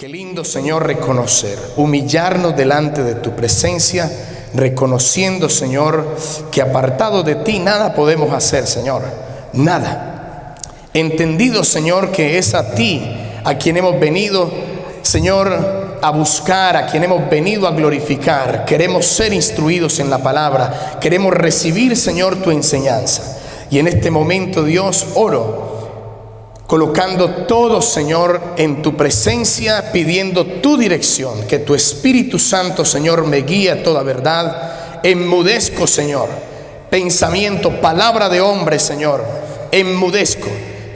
Qué lindo, Señor, reconocer, humillarnos delante de tu presencia, reconociendo, Señor, que apartado de ti nada podemos hacer, Señor, nada. Entendido, Señor, que es a ti a quien hemos venido, Señor, a buscar, a quien hemos venido a glorificar. Queremos ser instruidos en la palabra, queremos recibir, Señor, tu enseñanza. Y en este momento, Dios, oro, colocando todo, Señor, en tu presencia, pidiendo tu dirección, que tu Espíritu Santo, Señor, me guíe a toda verdad. Enmudezco, Señor, pensamiento, palabra de hombre, Señor, enmudezco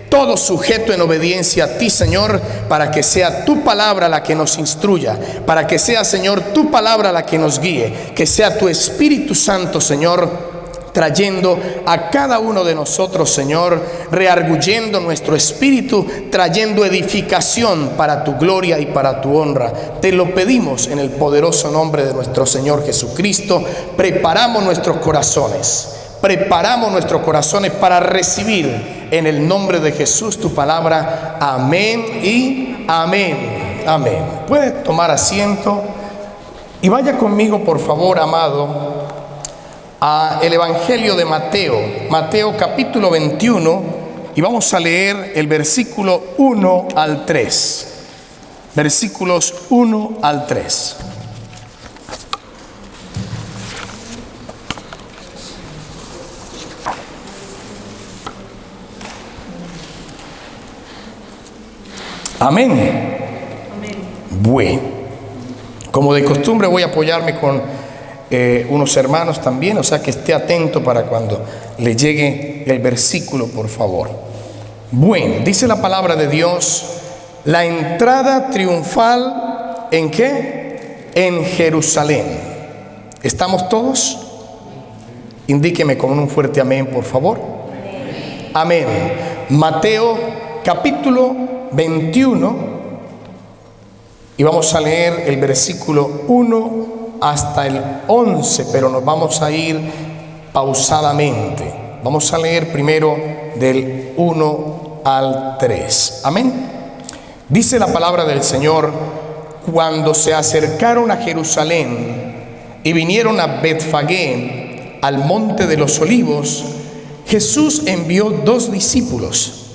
todo sujeto en obediencia a ti, Señor, para que sea tu palabra la que nos instruya, para que sea, Señor, tu palabra la que nos guíe, que sea tu Espíritu Santo, Señor, trayendo a cada uno de nosotros, Señor, rearguyendo nuestro espíritu, trayendo edificación para tu gloria y para tu honra. Te lo pedimos en el poderoso nombre de nuestro Señor Jesucristo. Preparamos nuestros corazones para recibir en el nombre de Jesús tu palabra. Amén y amén. Amén. Puede tomar asiento y vaya conmigo, por favor, amado, a el Evangelio de Mateo, Mateo capítulo 21, y vamos a leer el versículo 1 al 3. Versículos 1 al 3. Amén. Amén. Bueno, como de costumbre voy a apoyarme con unos hermanos también, o sea que esté atento para cuando le llegue el versículo, por favor. Bueno, dice la palabra de Dios: la entrada triunfal, ¿en qué? En Jerusalén. ¿Estamos todos? Indíqueme con un fuerte amén, por favor. Amén. Mateo capítulo 21, y vamos a leer el versículo 1 hasta el 11, pero nos vamos a ir pausadamente. Vamos a leer primero del 1 al 3. Amén. Dice la palabra del Señor: cuando se acercaron a Jerusalén y vinieron a Betfagé, al monte de los olivos, Jesús envió 2 discípulos,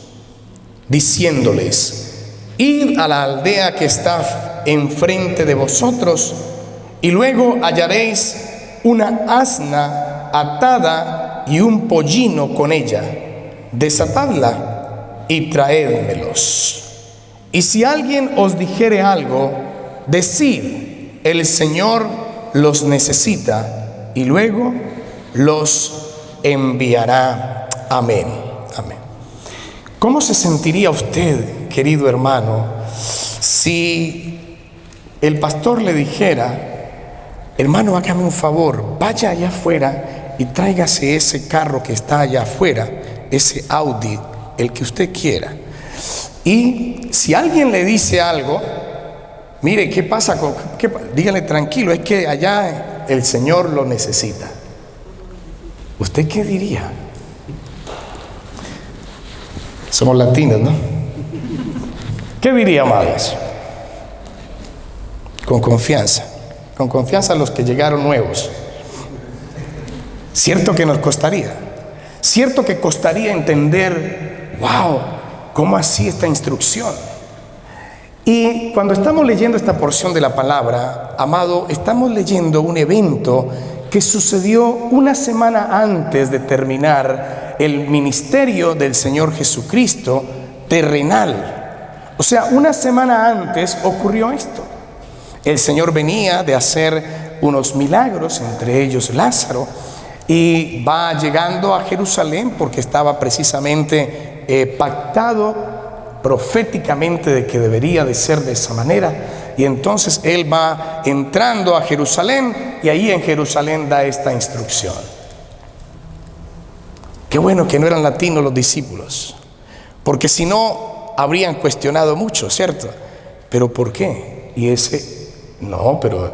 diciéndoles: id a la aldea que está enfrente de vosotros, y luego hallaréis una asna atada y un pollino con ella. Desatadla y traédmelos. Y si alguien os dijere algo, decid: el Señor los necesita, y luego los enviará. Amén. Amén. ¿Cómo se sentiría usted, querido hermano, si el pastor le dijera: hermano, hágame un favor, vaya allá afuera y tráigase ese carro que está allá afuera, ese Audi, el que usted quiera? Y si alguien le dice algo, mire, ¿qué pasa? Dígale: tranquilo, es que allá el Señor lo necesita. ¿Usted qué diría? Somos latinos, ¿no? ¿Qué diría, amados? Con confianza a los que llegaron nuevos. Cierto que nos costaría, cierto que costaría entender, wow, ¿cómo así esta instrucción? Y cuando estamos leyendo esta porción de la palabra, amado, estamos leyendo un evento que sucedió una semana antes de terminar el ministerio del Señor Jesucristo terrenal. O sea, una semana antes ocurrió esto. El Señor venía de hacer unos milagros, entre ellos Lázaro, y va llegando a Jerusalén porque estaba precisamente pactado proféticamente de que debería de ser de esa manera. Y entonces Él va entrando a Jerusalén, y ahí en Jerusalén da esta instrucción. Qué bueno que no eran latinos los discípulos, porque si no habrían cuestionado mucho, ¿cierto? ¿Pero por qué? Y ese... no, pero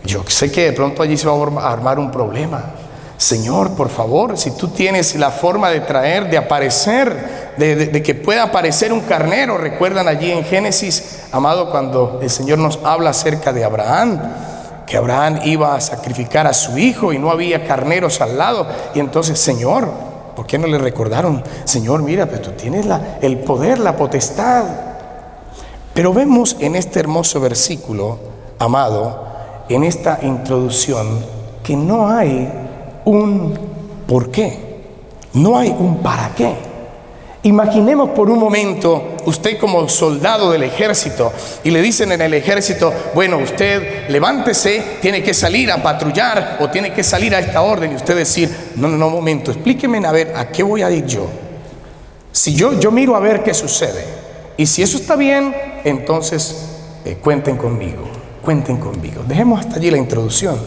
yo sé que de pronto allí se va a armar un problema. Señor, por favor, si tú tienes la forma de traer, de aparecer de que pueda aparecer un carnero. Recuerdan allí en Génesis, amado, cuando el Señor nos habla acerca de Abraham, que Abraham iba a sacrificar a su hijo y no había carneros al lado. Y entonces, Señor, ¿por qué no le recordaron? Señor, mira, pero tú tienes el poder, la potestad. Pero vemos en este hermoso versículo, amado, en esta introducción, que no hay un por qué, no hay un para qué. Imaginemos por un momento usted como soldado del ejército y le dicen en el ejército: bueno, usted levántese, tiene que salir a patrullar o tiene que salir a esta orden. Y usted decir: no, un momento, explíqueme a ver a qué voy a ir yo. Si yo miro a ver qué sucede, y si eso está bien, entonces cuenten conmigo. Dejemos hasta allí la introducción.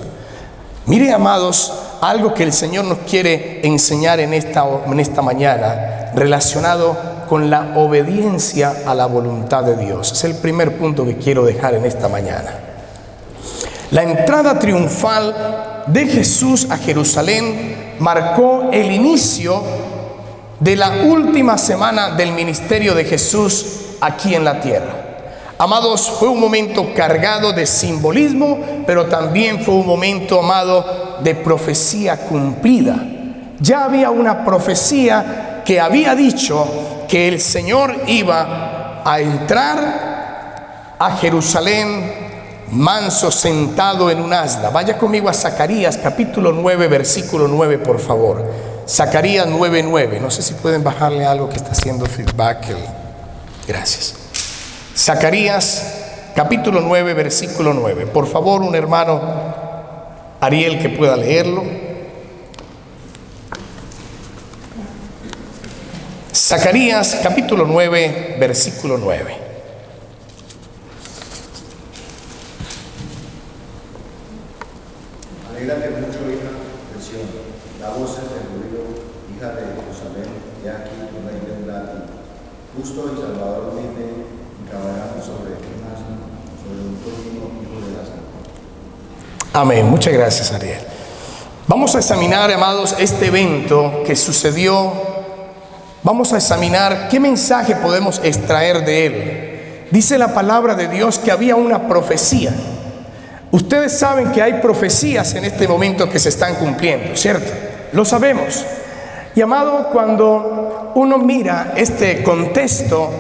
Mire, amados, algo que el Señor nos quiere enseñar en esta mañana, relacionado con la obediencia a la voluntad de Dios. Es el primer punto que quiero dejar en esta mañana. La entrada triunfal de Jesús a Jerusalén marcó el inicio de la última semana del ministerio de Jesús aquí en la tierra. Amados, fue un momento cargado de simbolismo, pero también fue un momento, amado, de profecía cumplida. Ya había una profecía que había dicho que el Señor iba a entrar a Jerusalén manso, sentado en un asna. Vaya conmigo a Zacarías capítulo 9, versículo 9, por favor. Zacarías 9:9. No sé si pueden bajarle algo que está haciendo feedback. Gracias. Zacarías capítulo 9, versículo 9. Por favor, un hermano Ariel que pueda leerlo. Zacarías capítulo 9, versículo 9. Alégrate mucho, hija de Sión, da voces de júbilo, hija de Jerusalén, he aquí tu rey vendrá a ti. Justo y Salvador viene, cabalgando sobre un asno, sobre un pollino, hijo del asno. Amén. Muchas gracias, Ariel. Vamos a examinar, amados, este evento que sucedió. Vamos a examinar qué mensaje podemos extraer de él. Dice la palabra de Dios que había una profecía. Ustedes saben que hay profecías en este momento que se están cumpliendo, ¿cierto? Lo sabemos. Y, amado, cuando uno mira este contexto,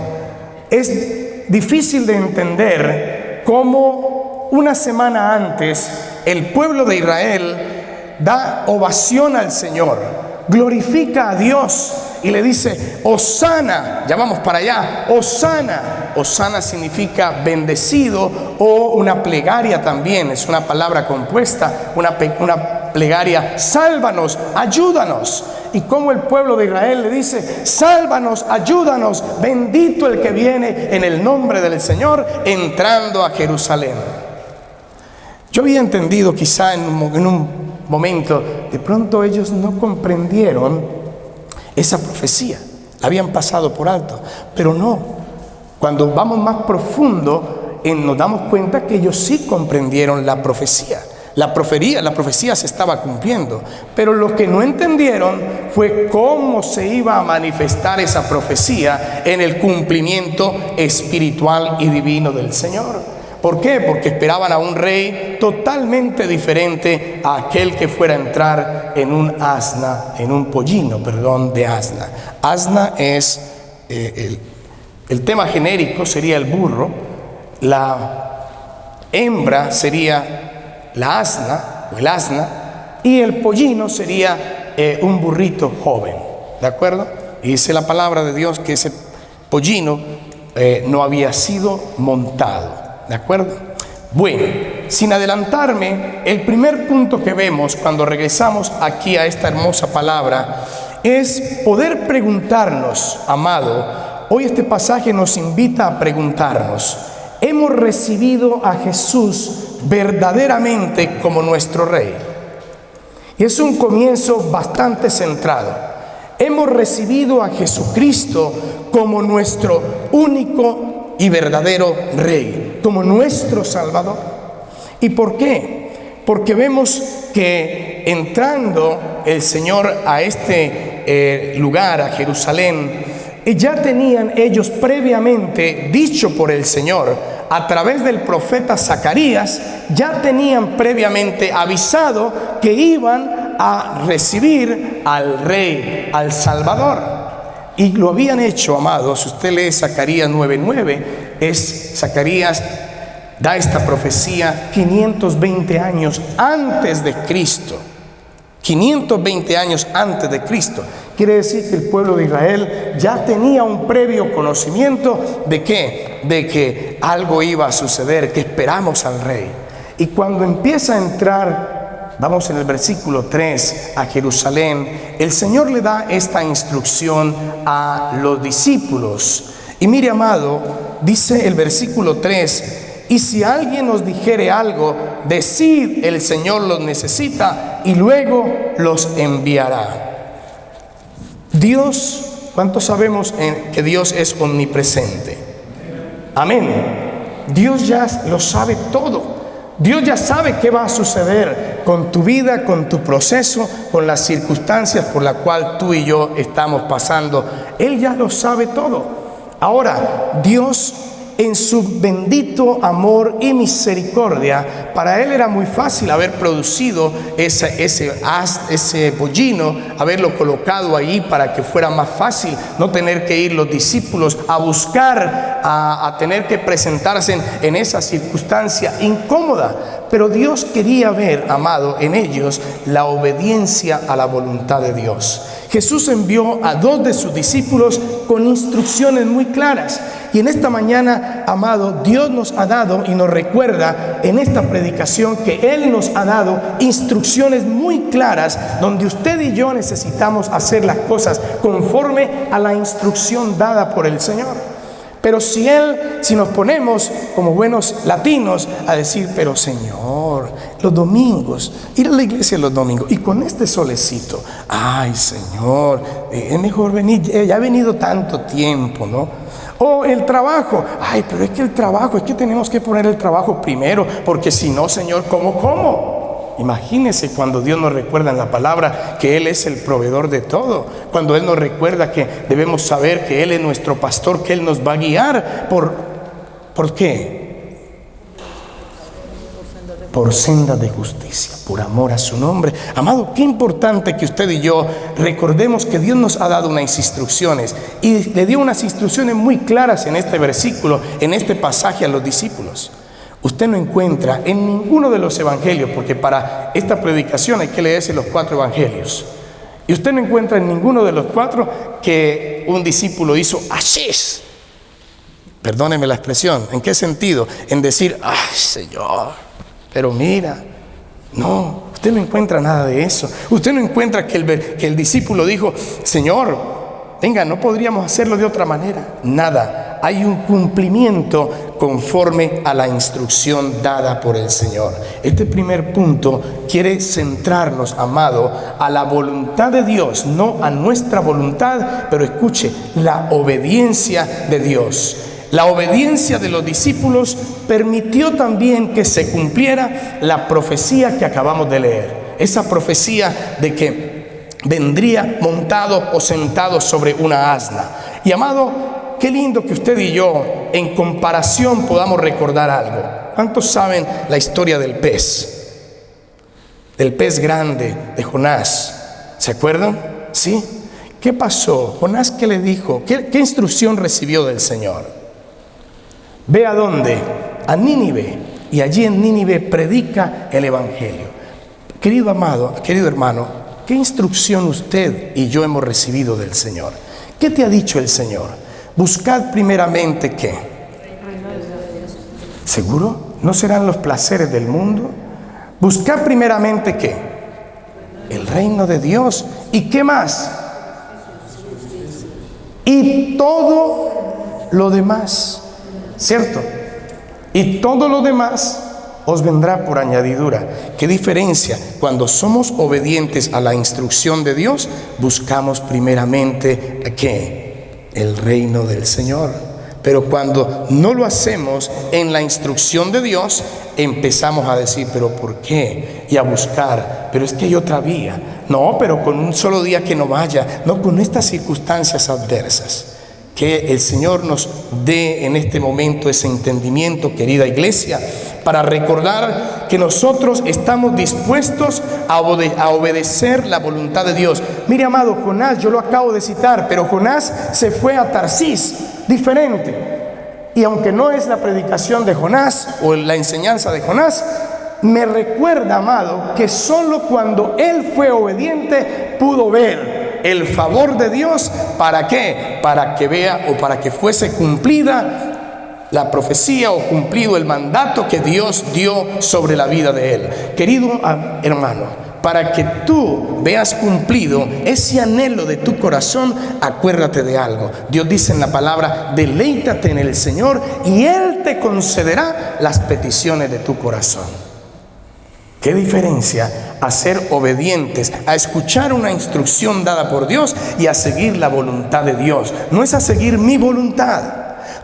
es difícil de entender cómo una semana antes el pueblo de Israel da ovación al Señor, glorifica a Dios y le dice: Hosana. Ya vamos para allá. Hosana. Hosana significa bendecido, o una plegaria también, es una palabra compuesta, una plegaria: sálvanos, ayúdanos. Y como el pueblo de Israel le dice: sálvanos, ayúdanos, bendito el que viene en el nombre del Señor, entrando a Jerusalén. Yo había entendido, quizá en un momento, de pronto ellos no comprendieron esa profecía, la habían pasado por alto, pero no. Cuando vamos más profundo, nos damos cuenta que ellos sí comprendieron la profecía. La profecía se estaba cumpliendo, pero lo que no entendieron fue cómo se iba a manifestar esa profecía en el cumplimiento espiritual y divino del Señor. ¿Por qué? Porque esperaban a un rey totalmente diferente a aquel que fuera a entrar en un asna, en un pollino, de asna. Asna es, el tema genérico sería el burro, la hembra sería la asna o el asna, y el pollino sería un burrito joven, ¿de acuerdo? Y dice la palabra de Dios que ese pollino no había sido montado. ¿De acuerdo? Bueno, sin adelantarme, el primer punto que vemos cuando regresamos aquí a esta hermosa palabra es poder preguntarnos, amado. Hoy este pasaje nos invita a preguntarnos: ¿hemos recibido a Jesús verdaderamente como nuestro Rey? Y es un comienzo bastante centrado. ¿Hemos recibido a Jesucristo como nuestro único y verdadero Rey, como nuestro Salvador? ¿Y por qué? Porque vemos que entrando el Señor a este lugar, a Jerusalén, ya tenían ellos previamente dicho por el Señor a través del profeta Zacarías, ya tenían previamente avisado que iban a recibir al Rey, al Salvador. Y lo habían hecho, amados. Si usted lee Zacarías 9:9, Zacarías da esta profecía 520 años antes de Cristo. 520 años antes de Cristo. Quiere decir que el pueblo de Israel ya tenía un previo conocimiento de ¿qué? De que algo iba a suceder, que esperamos al Rey. Y cuando empieza a entrar, vamos en el versículo 3, a Jerusalén, el Señor le da esta instrucción a los discípulos. Y mire, amado, dice el versículo 3: y si alguien os dijere algo, decid, el Señor los necesita y luego los enviará. Dios, ¿cuántos sabemos que Dios es omnipresente? Amén. Dios ya lo sabe todo. Dios ya sabe qué va a suceder con tu vida, con tu proceso, con las circunstancias por las cuales tú y yo estamos pasando. Él ya lo sabe todo. Ahora, Dios, en su bendito amor y misericordia, para Él era muy fácil haber producido ese pollino, haberlo colocado ahí para que fuera más fácil, no tener que ir los discípulos a buscar, a tener que presentarse en esa circunstancia incómoda. Pero Dios quería ver, amado, en ellos la obediencia a la voluntad de Dios. Jesús envió a 2 de sus discípulos con instrucciones muy claras. Y en esta mañana, amado, Dios nos ha dado y nos recuerda en esta predicación que Él nos ha dado instrucciones muy claras donde usted y yo necesitamos hacer las cosas conforme a la instrucción dada por el Señor. Pero si nos ponemos como buenos latinos a decir, pero Señor, los domingos, ir a la iglesia los domingos y con este solecito, ay Señor, es mejor venir, ya he venido tanto tiempo, ¿no? O el trabajo, ay, pero es que el trabajo, es que tenemos que poner el trabajo primero, porque si no, Señor, ¿cómo? Imagínese cuando Dios nos recuerda en la palabra que Él es el proveedor de todo, cuando Él nos recuerda que debemos saber que Él es nuestro pastor, que Él nos va a guiar. ¿Por qué? Por senda de justicia, por amor a su nombre. Amado, qué importante que usted y yo recordemos que Dios nos ha dado unas instrucciones y le dio unas instrucciones muy claras en este versículo, en este pasaje a los discípulos. Usted no encuentra en ninguno de los evangelios, porque para esta predicación hay que leerse los 4 evangelios, y usted no encuentra en ninguno de los 4 que un discípulo hizo asís. Perdóneme la expresión, ¿en qué sentido? En decir, ay Señor, pero mira, no, usted no encuentra nada de eso. Usted no encuentra que el discípulo dijo, Señor, venga, no podríamos hacerlo de otra manera. Nada. Hay un cumplimiento conforme a la instrucción dada por el Señor. Este primer punto quiere centrarnos, amado, a la voluntad de Dios, no a nuestra voluntad, pero escuche, la obediencia de Dios. La obediencia de los discípulos permitió también que se cumpliera la profecía que acabamos de leer. Esa profecía de que vendría montado o sentado sobre una asna. Y amado, qué lindo que usted y yo, en comparación, podamos recordar algo. ¿Cuántos saben la historia del pez? Del pez grande de Jonás. ¿Se acuerdan? ¿Sí? ¿Qué pasó? Jonás, ¿qué le dijo? ¿Qué instrucción recibió del Señor? Ve a dónde, a Nínive, y allí en Nínive predica el evangelio. Querido amado, querido hermano, ¿qué instrucción usted y yo hemos recibido del Señor? ¿Qué te ha dicho el Señor? Buscad primeramente ¿qué? ¿Seguro? ¿No serán los placeres del mundo? Buscad primeramente ¿qué? El reino de Dios. ¿Y qué más? Y todo lo demás, ¿cierto? Y todo lo demás os vendrá por añadidura. ¿Qué diferencia? Cuando somos obedientes a la instrucción de Dios, buscamos primeramente ¿qué? El reino del Señor. Pero cuando no lo hacemos en la instrucción de Dios, empezamos a decir, ¿pero por qué? Y a buscar, pero es que hay otra vía. No, pero con un solo día que no vaya. No, con estas circunstancias adversas. Que el Señor nos dé en este momento ese entendimiento, querida iglesia, para recordar que nosotros estamos dispuestos a obedecer la voluntad de Dios. Mire, amado, Jonás, yo lo acabo de citar, pero Jonás se fue a Tarsis, diferente. Y aunque no es la predicación de Jonás o la enseñanza de Jonás, me recuerda, amado, que solo cuando él fue obediente pudo ver el favor de Dios. ¿Para qué? Para que vea, o para que fuese cumplida la profecía o cumplido el mandato que Dios dio sobre la vida de él. Querido hermano, para que tú veas cumplido ese anhelo de tu corazón, acuérdate de algo. Dios dice en la palabra: deleítate en el Señor y Él te concederá las peticiones de tu corazón. ¿Qué diferencia a ser obedientes, a escuchar una instrucción dada por Dios y a seguir la voluntad de Dios? No es a seguir mi voluntad.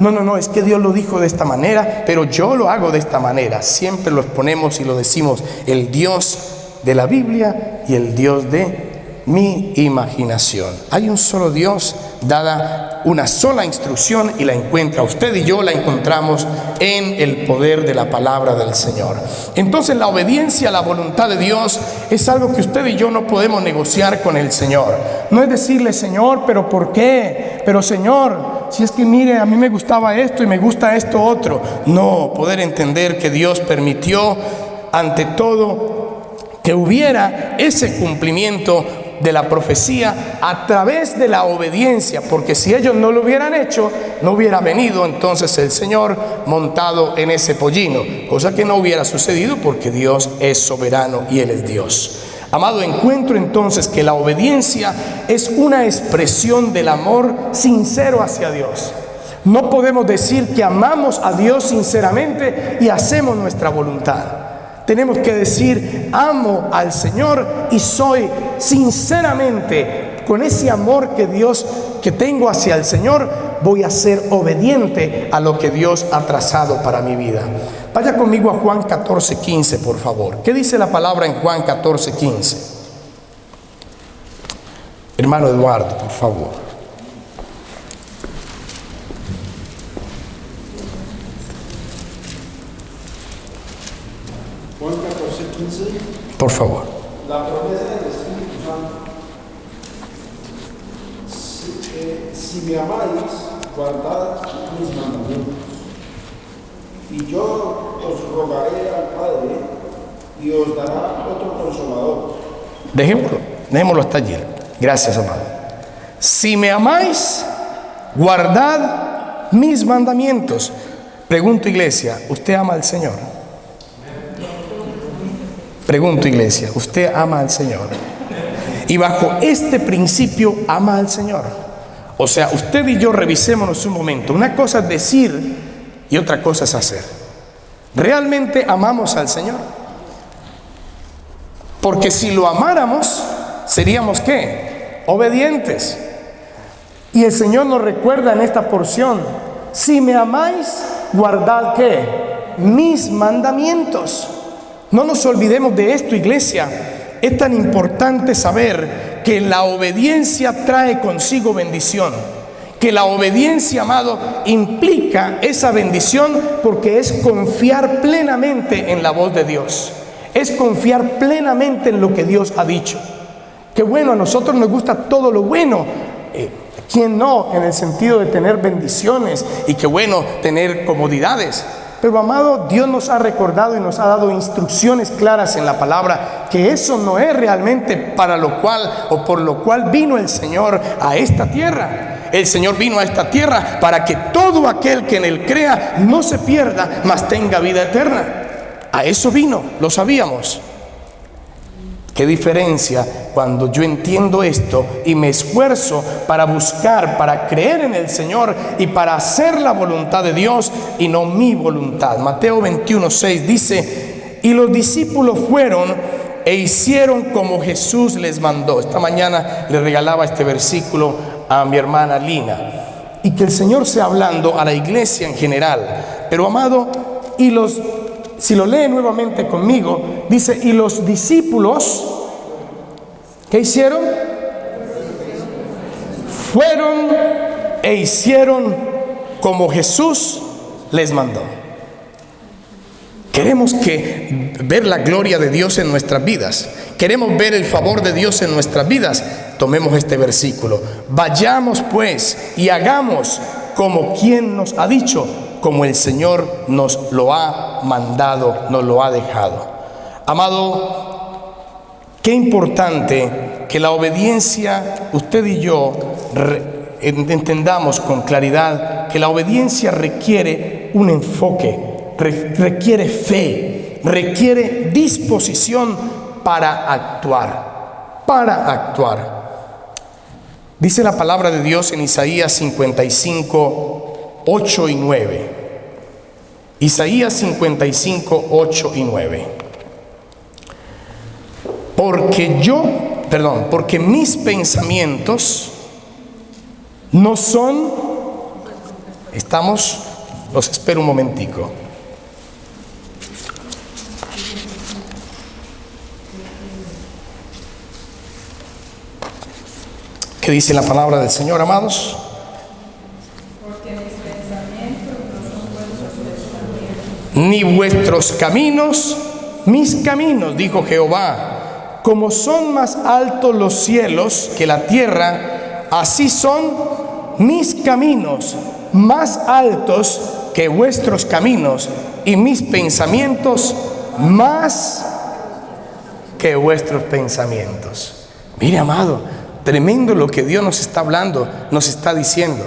No, es que Dios lo dijo de esta manera, pero yo lo hago de esta manera. Siempre lo exponemos y lo decimos: el Dios de la Biblia y el Dios de mi imaginación. Hay un solo Dios, dada una sola instrucción, y la encuentra usted y yo la encontramos en el poder de la palabra del Señor. Entonces, la obediencia a la voluntad de Dios es algo que usted y yo no podemos negociar con el Señor. No es decirle: Señor, ¿pero por qué? Pero Señor, si es que mire, a mí me gustaba esto y me gusta esto otro. No, poder entender que Dios permitió ante todo que hubiera ese cumplimiento de la profecía a través de la obediencia, porque si ellos no lo hubieran hecho, no hubiera venido entonces el Señor montado en ese pollino, cosa que no hubiera sucedido, porque Dios es soberano y Él es Dios. Amado, encuentro entonces que la obediencia es una expresión del amor sincero hacia Dios. No podemos decir que amamos a Dios sinceramente y hacemos nuestra voluntad. Tenemos que decir: amo al Señor y soy sinceramente, con ese amor que tengo hacia el Señor, voy a ser obediente a lo que Dios ha trazado para mi vida. Vaya conmigo a Juan 14:15, por favor. ¿Qué dice la palabra en Juan 14:15? Hermano Eduardo, por favor. Juan 14:15. Por favor. La promesa del Espíritu Santo. Si me amáis, guardad mis mandamientos. Y yo os rogaré al Padre y os dará otro consolador. Dejémoslo hasta allí. Gracias, amado. Si me amáis, guardad mis mandamientos. Pregunto, iglesia, ¿usted ama al Señor? Pregunto, iglesia, ¿usted ama al Señor? Y bajo este principio ama al Señor. O sea, usted y yo revisémonos un momento. Una cosa es decir y otra cosa es hacer. ¿Realmente amamos al Señor? Porque si lo amáramos, seríamos ¿qué? Obedientes. Y el Señor nos recuerda en esta porción: si me amáis, guardad ¿qué? Mis mandamientos. No nos olvidemos de esto, iglesia. Es tan importante saber que la obediencia trae consigo bendición. Que la obediencia, amado, implica esa bendición, porque es confiar plenamente en la voz de Dios. Es confiar plenamente en lo que Dios ha dicho. Que bueno, a nosotros nos gusta todo lo bueno. ¿Quién no? En el sentido de tener bendiciones y que bueno, tener comodidades. Pero amado, Dios nos ha recordado y nos ha dado instrucciones claras en la palabra, que eso no es realmente para lo cual o por lo cual vino el Señor a esta tierra. El Señor vino a esta tierra para que todo aquel que en Él crea no se pierda, mas tenga vida eterna. A eso vino, lo sabíamos. ¿Qué diferencia cuando yo entiendo esto y me esfuerzo para buscar, para creer en el Señor y para hacer la voluntad de Dios y no mi voluntad? Mateo 21:6 dice: y los discípulos fueron e hicieron como Jesús les mandó. Esta mañana le regalaba este versículo a mi hermana Lina. Y que el Señor sea hablando a la iglesia en general. Pero amado, si lo lee nuevamente conmigo, dice: y los discípulos, ¿qué hicieron? Fueron e hicieron como Jesús les mandó. Queremos ver la gloria de Dios en nuestras vidas. Queremos ver el favor de Dios en nuestras vidas. Tomemos este versículo. Vayamos pues y hagamos como quien nos ha dicho, como el Señor nos lo ha mandado, nos lo ha dejado. Amado, qué importante que la obediencia, usted y yo entendamos con claridad que la obediencia requiere un enfoque, requiere fe, requiere disposición para actuar. Dice la palabra de Dios en Isaías 55, 8 y 9. Isaías 55, 8 y 9. Porque mis pensamientos no son, los espero un momentico. ¿Qué dice la palabra del Señor, amados? Porque mis pensamientos no son vuestros pensamientos, Ni vuestros caminos, mis caminos, dijo Jehová. Como son más altos los cielos que la tierra, así son mis caminos más altos que vuestros caminos, y mis pensamientos más que vuestros pensamientos. Mire, amado, tremendo lo que Dios nos está hablando, nos está diciendo.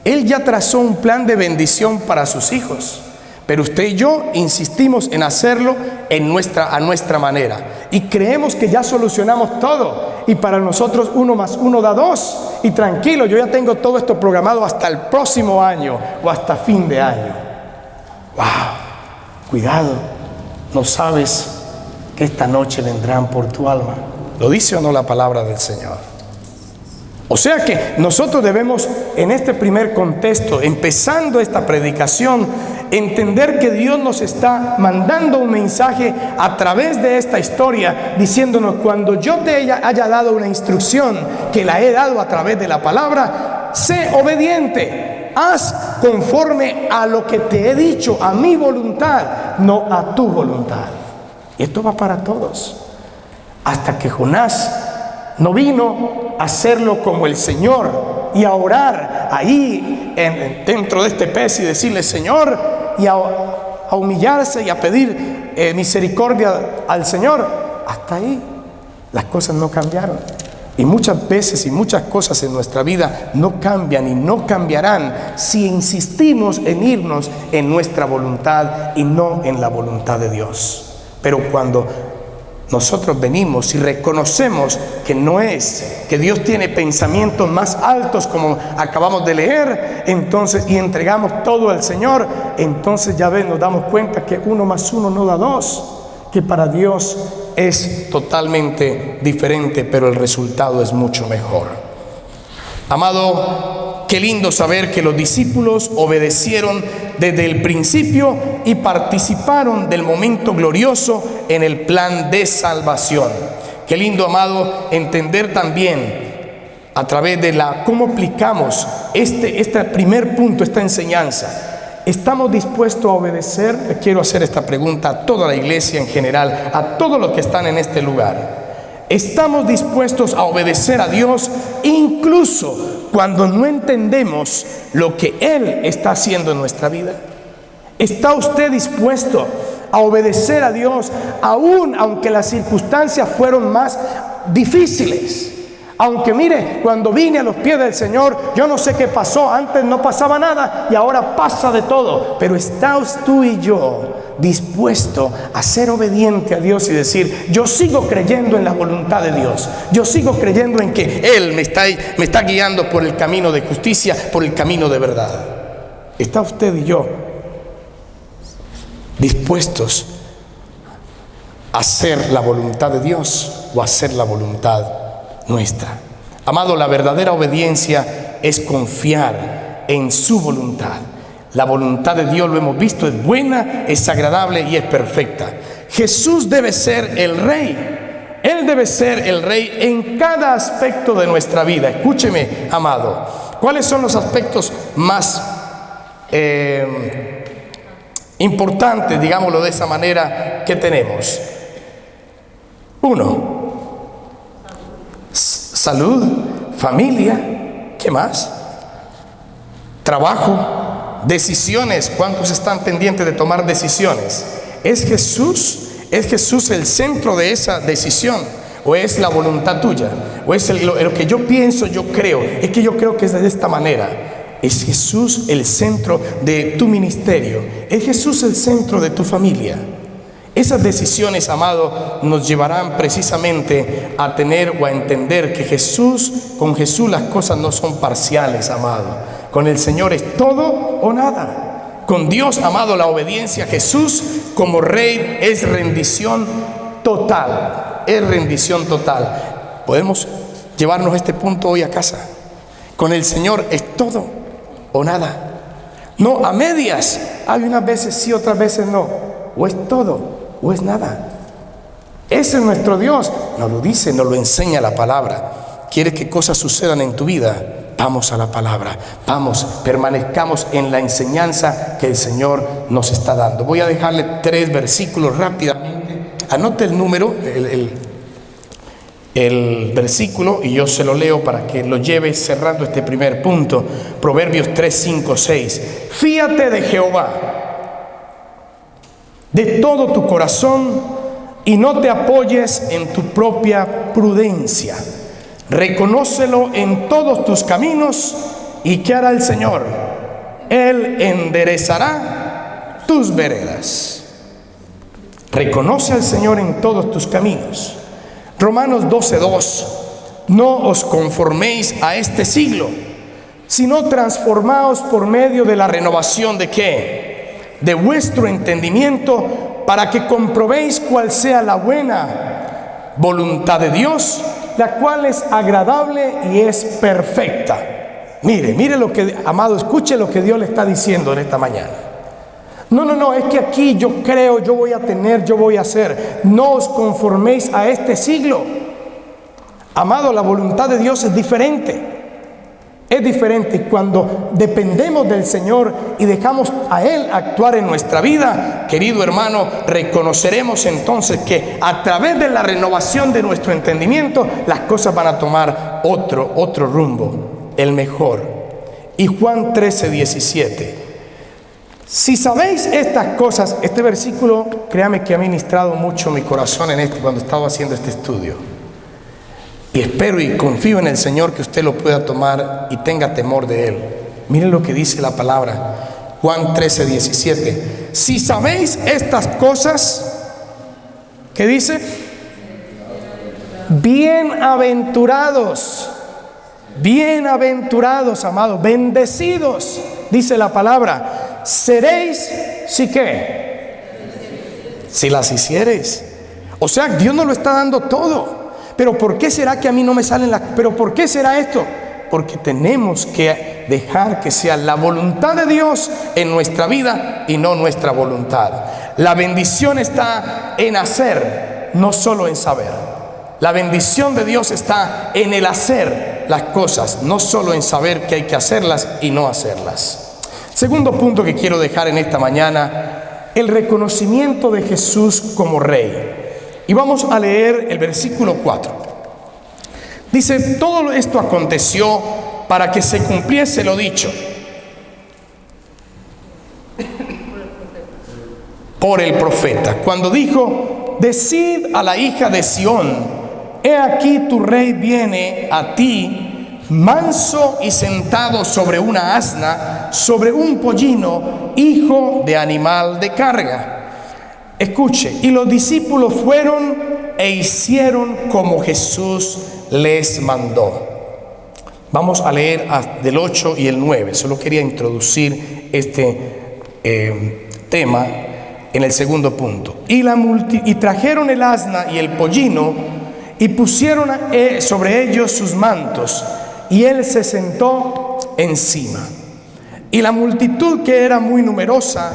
Él ya trazó un plan de bendición para sus hijos, pero usted y yo insistimos en hacerlo a nuestra manera. Y creemos que ya solucionamos todo. Y para nosotros 1 más 1 da 2. Y tranquilo, yo ya tengo todo esto programado hasta el próximo año o hasta fin de año. ¡Wow! Cuidado, no sabes que esta noche vendrán por tu alma. ¿Lo dice o no la palabra del Señor? O sea que nosotros debemos, en este primer contexto, empezando esta predicación, entender que Dios nos está mandando un mensaje a través de esta historia, diciéndonos: cuando yo te haya dado una instrucción, que la he dado a través de la palabra, sé obediente, haz conforme a lo que te he dicho, a mi voluntad, no a tu voluntad. Y esto va para todos. Hasta que Jonás no vino a hacerlo como el Señor y a orar ahí dentro de este pez y decirle: Señor, y a humillarse y a pedir misericordia al Señor. Hasta ahí las cosas no cambiaron. Y muchas veces y muchas cosas en nuestra vida no cambian y no cambiarán si insistimos en irnos en nuestra voluntad y no en la voluntad de Dios. Pero cuando nosotros venimos y reconocemos que no es, que Dios tiene pensamientos más altos, como acabamos de leer, entonces, y entregamos todo al Señor, entonces ya ven, nos damos cuenta que 1 más 1 no da 2, que para Dios es totalmente diferente, pero el resultado es mucho mejor. Amado, qué lindo saber que los discípulos obedecieron desde el principio y participaron del momento glorioso en el plan de salvación. Qué lindo, amado, entender también a través de cómo aplicamos este primer punto, esta enseñanza. ¿Estamos dispuestos a obedecer? Quiero hacer esta pregunta a toda la iglesia en general, a todos los que están en este lugar. ¿Estamos dispuestos a obedecer a Dios incluso cuando no entendemos lo que Él está haciendo en nuestra vida? ¿Está usted dispuesto a obedecer a Dios aún aunque las circunstancias fueron más difíciles? Aunque mire, cuando vine a los pies del Señor, yo no sé qué pasó, antes no pasaba nada y ahora pasa de todo. Pero ¿estás tú y yo dispuesto a ser obediente a Dios y decir: yo sigo creyendo en la voluntad de Dios, yo sigo creyendo en que Él me está guiando por el camino de justicia, por el camino de verdad? ¿Está usted y yo dispuestos a hacer la voluntad de Dios o a hacer la voluntad nuestra? Amado, la verdadera obediencia es confiar en su voluntad. La voluntad de Dios, lo hemos visto, es buena, es agradable y es perfecta. Jesús debe ser el Rey. Él debe ser el rey en cada aspecto de nuestra vida. Escúcheme, amado. ¿Cuáles son los aspectos más importantes, digámoslo de esa manera, que tenemos? 1, salud, familia, ¿qué más? Trabajo, decisiones. ¿Cuántos están pendientes de tomar decisiones? ¿Es Jesús el centro de esa decisión? ¿O es la voluntad tuya? ¿O es lo que yo pienso, yo creo? Es que yo creo que es de esta manera. ¿Es Jesús el centro de tu ministerio? ¿Es Jesús el centro de tu familia? Esas decisiones, amado, nos llevarán precisamente a tener o a entender que con Jesús las cosas no son parciales, amado. Con el Señor es todo o nada. Con Dios, amado, la obediencia a Jesús como Rey es rendición total. Es rendición total. Podemos llevarnos este punto hoy a casa. Con el Señor es todo o nada. No a medias. Hay unas veces sí, otras veces no. O es todo o es nada. Ese es nuestro Dios. Nos lo dice, nos lo enseña la palabra. ¿Quieres que cosas sucedan en tu vida? Vamos a la palabra. Vamos, permanezcamos en la enseñanza que el Señor nos está dando. Voy a dejarle 3 versículos rápidamente. Anote el número, el versículo, y yo se lo leo para que lo lleve cerrando este primer punto. Proverbios 3, 5, 6. Fíate de Jehová de todo tu corazón y no te apoyes en tu propia prudencia. Reconócelo en todos tus caminos. ¿Y qué hará el Señor? Él enderezará tus veredas. Reconoce al Señor en todos tus caminos. Romanos 12:2. No os conforméis a este siglo, sino transformaos por medio de la renovación ¿de qué? De vuestro entendimiento, para que comprobéis cuál sea la buena voluntad de Dios, la cual es agradable y es perfecta. Mire lo que, amado, escuche lo que Dios le está diciendo en esta mañana. No, es que aquí yo creo, yo voy a tener, yo voy a hacer. No os conforméis a este siglo. Amado, la voluntad de Dios es diferente. Es diferente. Cuando dependemos del Señor y dejamos a Él actuar en nuestra vida, querido hermano, reconoceremos entonces que a través de la renovación de nuestro entendimiento, las cosas van a tomar otro rumbo, el mejor. Y Juan 13:17. Si sabéis estas cosas, este versículo, créame que ha ministrado mucho mi corazón cuando estaba haciendo este estudio. Y espero y confío en el Señor que usted lo pueda tomar y tenga temor de Él. Miren lo que dice la palabra. Juan 13:17. Si sabéis estas cosas, ¿qué dice? Bienaventurados, amados, bendecidos, dice la palabra. Seréis, ¿sí qué? Si las hiciereis. O sea, Dios nos lo está dando todo. Pero ¿por qué será que a mí no me salen pero por qué será esto? Porque tenemos que dejar que sea la voluntad de Dios en nuestra vida y no nuestra voluntad. La bendición está en hacer, no solo en saber. La bendición de Dios está en el hacer las cosas, no solo en saber que hay que hacerlas y no hacerlas. Segundo punto que quiero dejar en esta mañana, el reconocimiento de Jesús como Rey. Y vamos a leer el versículo 4. Dice, todo esto aconteció para que se cumpliese lo dicho por el profeta, cuando dijo, decid a la hija de Sión, he aquí tu rey viene a ti, manso y sentado sobre una asna, sobre un pollino, hijo de animal de carga. Escuche, y los discípulos fueron e hicieron como Jesús les mandó. Vamos a leer del 8 y el 9. Solo quería introducir este tema en el segundo punto. Y trajeron el asna y el pollino y pusieron sobre ellos sus mantos, y él se sentó encima. Y la multitud, que era muy numerosa,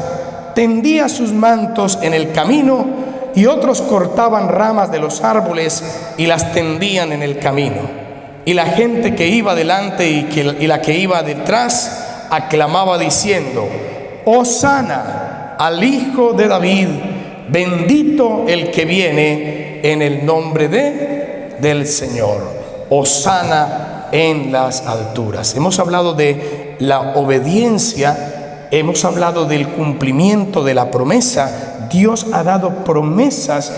tendía sus mantos en el camino, y otros cortaban ramas de los árboles y las tendían en el camino. Y la gente que iba delante y la que iba detrás aclamaba diciendo: Hosana al Hijo de David, bendito el que viene en el nombre del Señor. Hosana en las alturas. Hemos hablado de la obediencia, hemos hablado del cumplimiento de la promesa. Dios ha dado promesas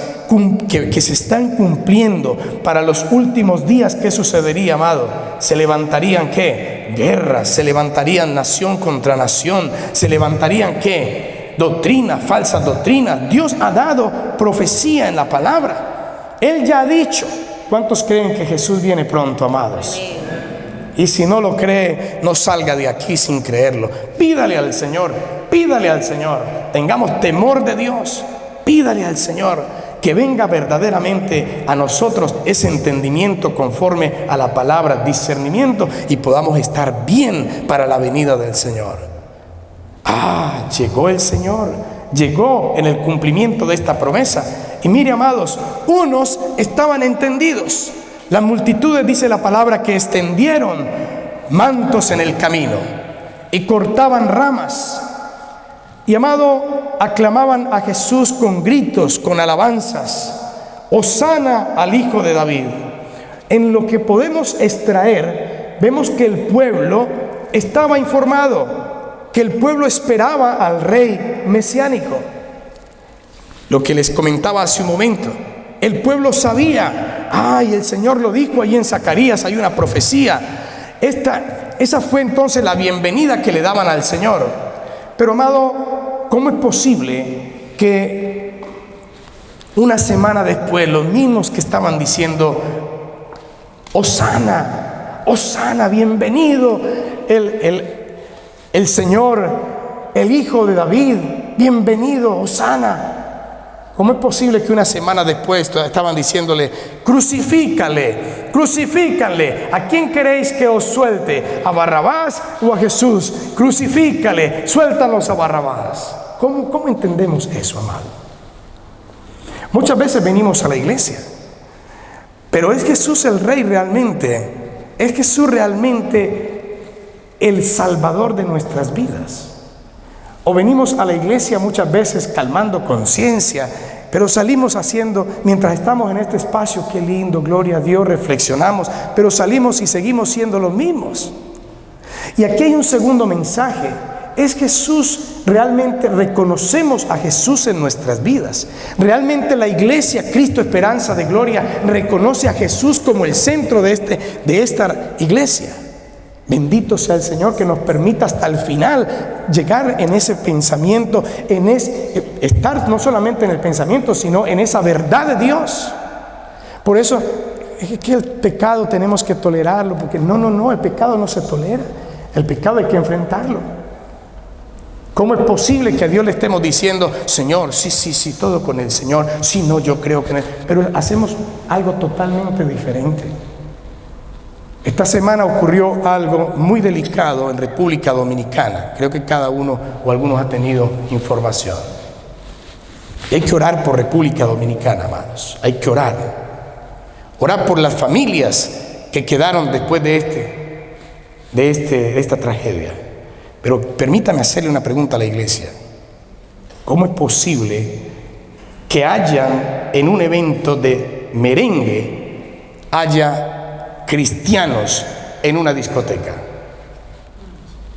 que se están cumpliendo para los últimos días. ¿Qué sucedería, amado? Se levantarían ¿qué? Guerras, se levantarían nación contra nación, se levantarían ¿qué? Doctrinas, falsas doctrinas. Dios ha dado profecía en la palabra. Él ya ha dicho. ¿Cuántos creen que Jesús viene pronto, amados? Y si no lo cree, no salga de aquí sin creerlo. Pídale al Señor, pídale al Señor. Tengamos temor de Dios. Pídale al Señor que venga verdaderamente a nosotros ese entendimiento conforme a la palabra, discernimiento, y podamos estar bien para la venida del Señor. Llegó el Señor, llegó en el cumplimiento de esta promesa. Y mire, amados, unos estaban entendidos. Las multitudes, dice la palabra, que extendieron mantos en el camino y cortaban ramas. Y, amado, aclamaban a Jesús con gritos, con alabanzas. Hosana al Hijo de David. En lo que podemos extraer, vemos que el pueblo estaba informado, que el pueblo esperaba al rey mesiánico. Lo que les comentaba hace un momento, el pueblo sabía, el Señor lo dijo ahí en Zacarías, hay una profecía. Esa fue entonces la bienvenida que le daban al Señor. Pero, amado, ¿cómo es posible que una semana después los mismos que estaban diciendo Hosana, Hosana, bienvenido el Señor, el Hijo de David, bienvenido, Hosana? ¿Cómo es posible que una semana después estaban diciéndole: crucifícale, crucifícale? ¿A quién queréis que os suelte? ¿A Barrabás o a Jesús? Crucifícale, suéltanos a Barrabás. ¿Cómo entendemos eso, amado? Muchas veces venimos a la iglesia, pero ¿es Jesús el Rey realmente? ¿Es Jesús realmente el Salvador de nuestras vidas? O venimos a la iglesia muchas veces calmando conciencia, pero salimos haciendo, mientras estamos en este espacio, qué lindo, gloria a Dios, reflexionamos, pero salimos y seguimos siendo los mismos. Y aquí hay un segundo mensaje. ¿Es Jesús realmente? ¿Reconocemos a Jesús en nuestras vidas? ¿Realmente la iglesia Cristo Esperanza de Gloria reconoce a Jesús como el centro de esta iglesia? Bendito sea el Señor que nos permita hasta el final llegar en ese pensamiento, estar no solamente en el pensamiento, sino en esa verdad de Dios. Por eso es que el pecado tenemos que tolerarlo, porque no, el pecado no se tolera. El pecado hay que enfrentarlo. ¿Cómo es posible que a Dios le estemos diciendo: Señor, sí, todo con el Señor, sí, no, yo creo que no? Pero hacemos algo totalmente diferente. Esta semana ocurrió algo muy delicado en República Dominicana. Creo que cada uno o algunos ha tenido información. Y hay que orar por República Dominicana, amados. Hay que orar. Orar por las familias que quedaron después de esta tragedia. Pero permítame hacerle una pregunta a la iglesia. ¿Cómo es posible que haya en un evento de merengue haya cristianos en una discoteca?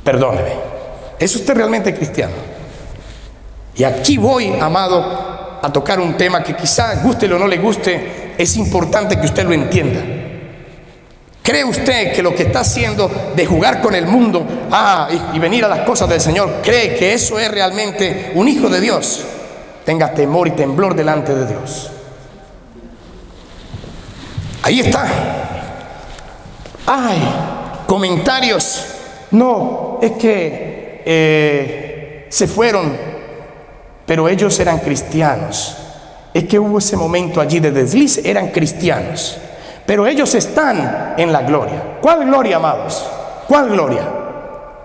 Perdóneme, ¿es usted realmente cristiano? Y aquí voy, amado, a tocar un tema que quizá guste o no le guste, es importante que usted lo entienda. ¿Cree usted que lo que está haciendo de jugar con el mundo y venir a las cosas del Señor, cree que eso es realmente un hijo de Dios? Tenga temor y temblor delante de Dios. Ahí está. Comentarios. No, es que se fueron, pero ellos eran cristianos. Es que hubo ese momento allí de desliz, eran cristianos, pero ellos están en la gloria. ¿Cuál gloria, amados? ¿Cuál gloria?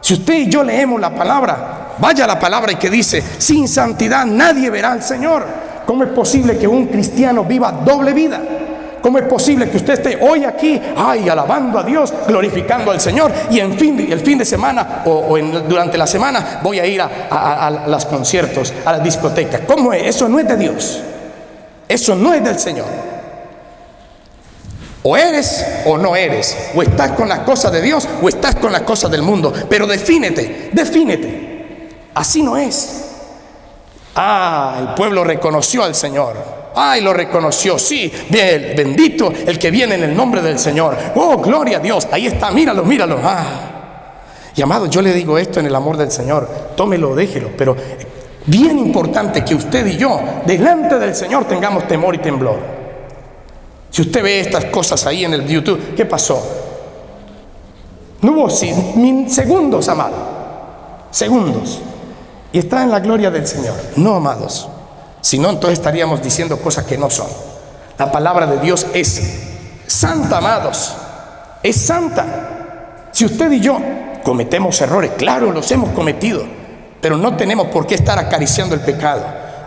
Si usted y yo leemos la palabra, vaya a la palabra y que dice: sin santidad nadie verá al Señor. ¿Cómo es posible que un cristiano viva doble vida? ¿Cómo es posible que usted esté hoy aquí, alabando a Dios, glorificando al Señor, y el fin de semana durante la semana voy a ir a los conciertos, a las discotecas? ¿Cómo es? Eso no es de Dios. Eso no es del Señor. O eres o no eres. O estás con las cosas de Dios o estás con las cosas del mundo. Pero defínete. Así no es. El pueblo reconoció al Señor. Lo reconoció, sí, bien, bendito el que viene en el nombre del Señor. Oh, gloria a Dios, ahí está, míralo. Y amado, yo le digo esto en el amor del Señor, tómelo, déjelo, pero bien importante que usted y yo, delante del Señor, tengamos temor y temblor. Si usted ve estas cosas ahí en el YouTube, ¿qué pasó? No hubo segundos, amado, segundos, y está en la gloria del Señor. No, amados. Si no, entonces estaríamos diciendo cosas que no son. La palabra de Dios es santa, amados. Es santa. Si usted y yo cometemos errores, claro, los hemos cometido, pero no tenemos por qué estar acariciando el pecado.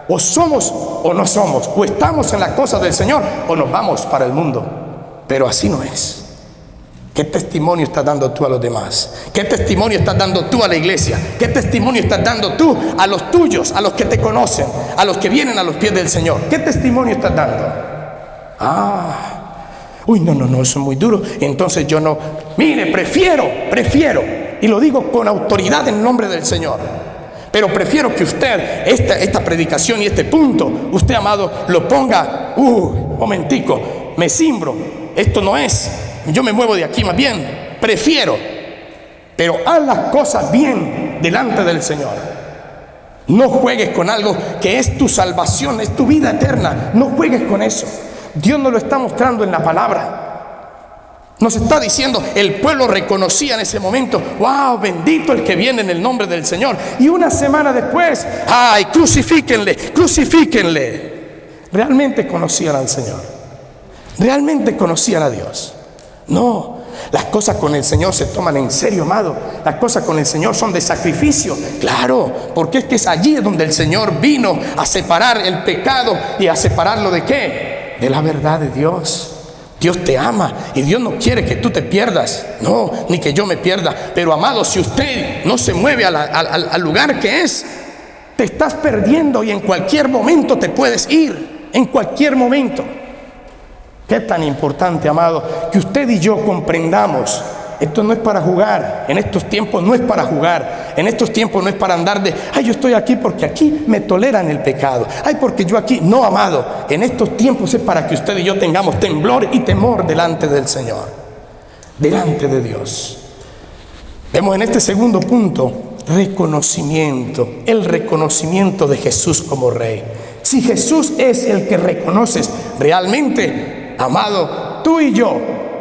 O somos o no somos. O estamos en la cosa del Señor o nos vamos para el mundo. Pero así no es. ¿Qué testimonio estás dando tú a los demás? ¿Qué testimonio estás dando tú a la iglesia? ¿Qué testimonio estás dando tú a los tuyos, a los que te conocen, a los que vienen a los pies del Señor? ¿Qué testimonio estás dando? No, eso es muy duro. Entonces yo no. Mire, prefiero, y lo digo con autoridad en nombre del Señor. Pero prefiero que usted, esta predicación y este punto, usted, amado, lo ponga, momentico, me cimbro, esto no es. Yo me muevo de aquí más bien, prefiero, pero haz las cosas bien delante del Señor. No juegues con algo que es tu salvación, es tu vida eterna. No juegues con eso. Dios nos lo está mostrando en la palabra. Nos está diciendo, el pueblo reconocía en ese momento, bendito el que viene en el nombre del Señor. Y una semana después, crucifíquenle. Realmente conocían al Señor. Realmente conocían a Dios. No, las cosas con el Señor se toman en serio, amado. Las cosas con el Señor son de sacrificio. Claro, porque es que es allí donde el Señor vino a separar el pecado. ¿Y a separarlo de qué? De la verdad de Dios. Dios te ama y Dios no quiere que tú te pierdas. No, ni que yo me pierda. Pero, amado, si usted no se mueve al lugar que es, te estás perdiendo y en cualquier momento te puedes ir. En cualquier momento. Qué tan importante, amado, que usted y yo comprendamos. Esto no es para jugar. En estos tiempos no es para jugar. En estos tiempos no es para andar de, yo estoy aquí porque aquí me toleran el pecado. Porque yo aquí. No, amado. En estos tiempos es para que usted y yo tengamos temblor y temor delante del Señor. Delante de Dios. Vemos en este segundo punto, reconocimiento. El reconocimiento de Jesús como Rey. Si Jesús es el que reconoces realmente, amado, tú y yo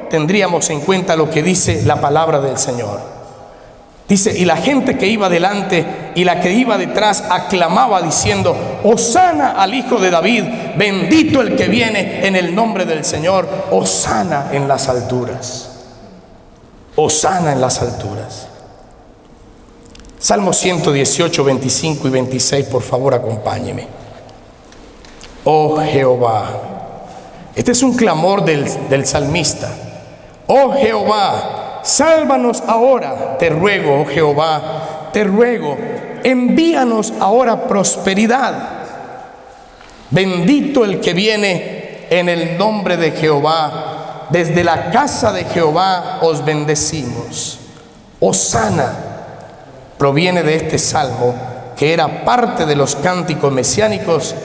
tendríamos en cuenta lo que dice la palabra del Señor. Dice, y la gente que iba delante y la que iba detrás aclamaba diciendo, Hosana al Hijo de David, bendito el que viene en el nombre del Señor, Hosana en las alturas. Hosana en las alturas. Salmo 118, 25 y 26, por favor, acompáñeme. Oh Jehová. Este es un clamor del salmista. Oh Jehová, sálvanos ahora, te ruego, oh Jehová, te ruego, envíanos ahora prosperidad. Bendito el que viene en el nombre de Jehová. Desde la casa de Jehová os bendecimos. Hosana proviene de este salmo, que era parte de los cánticos mesiánicos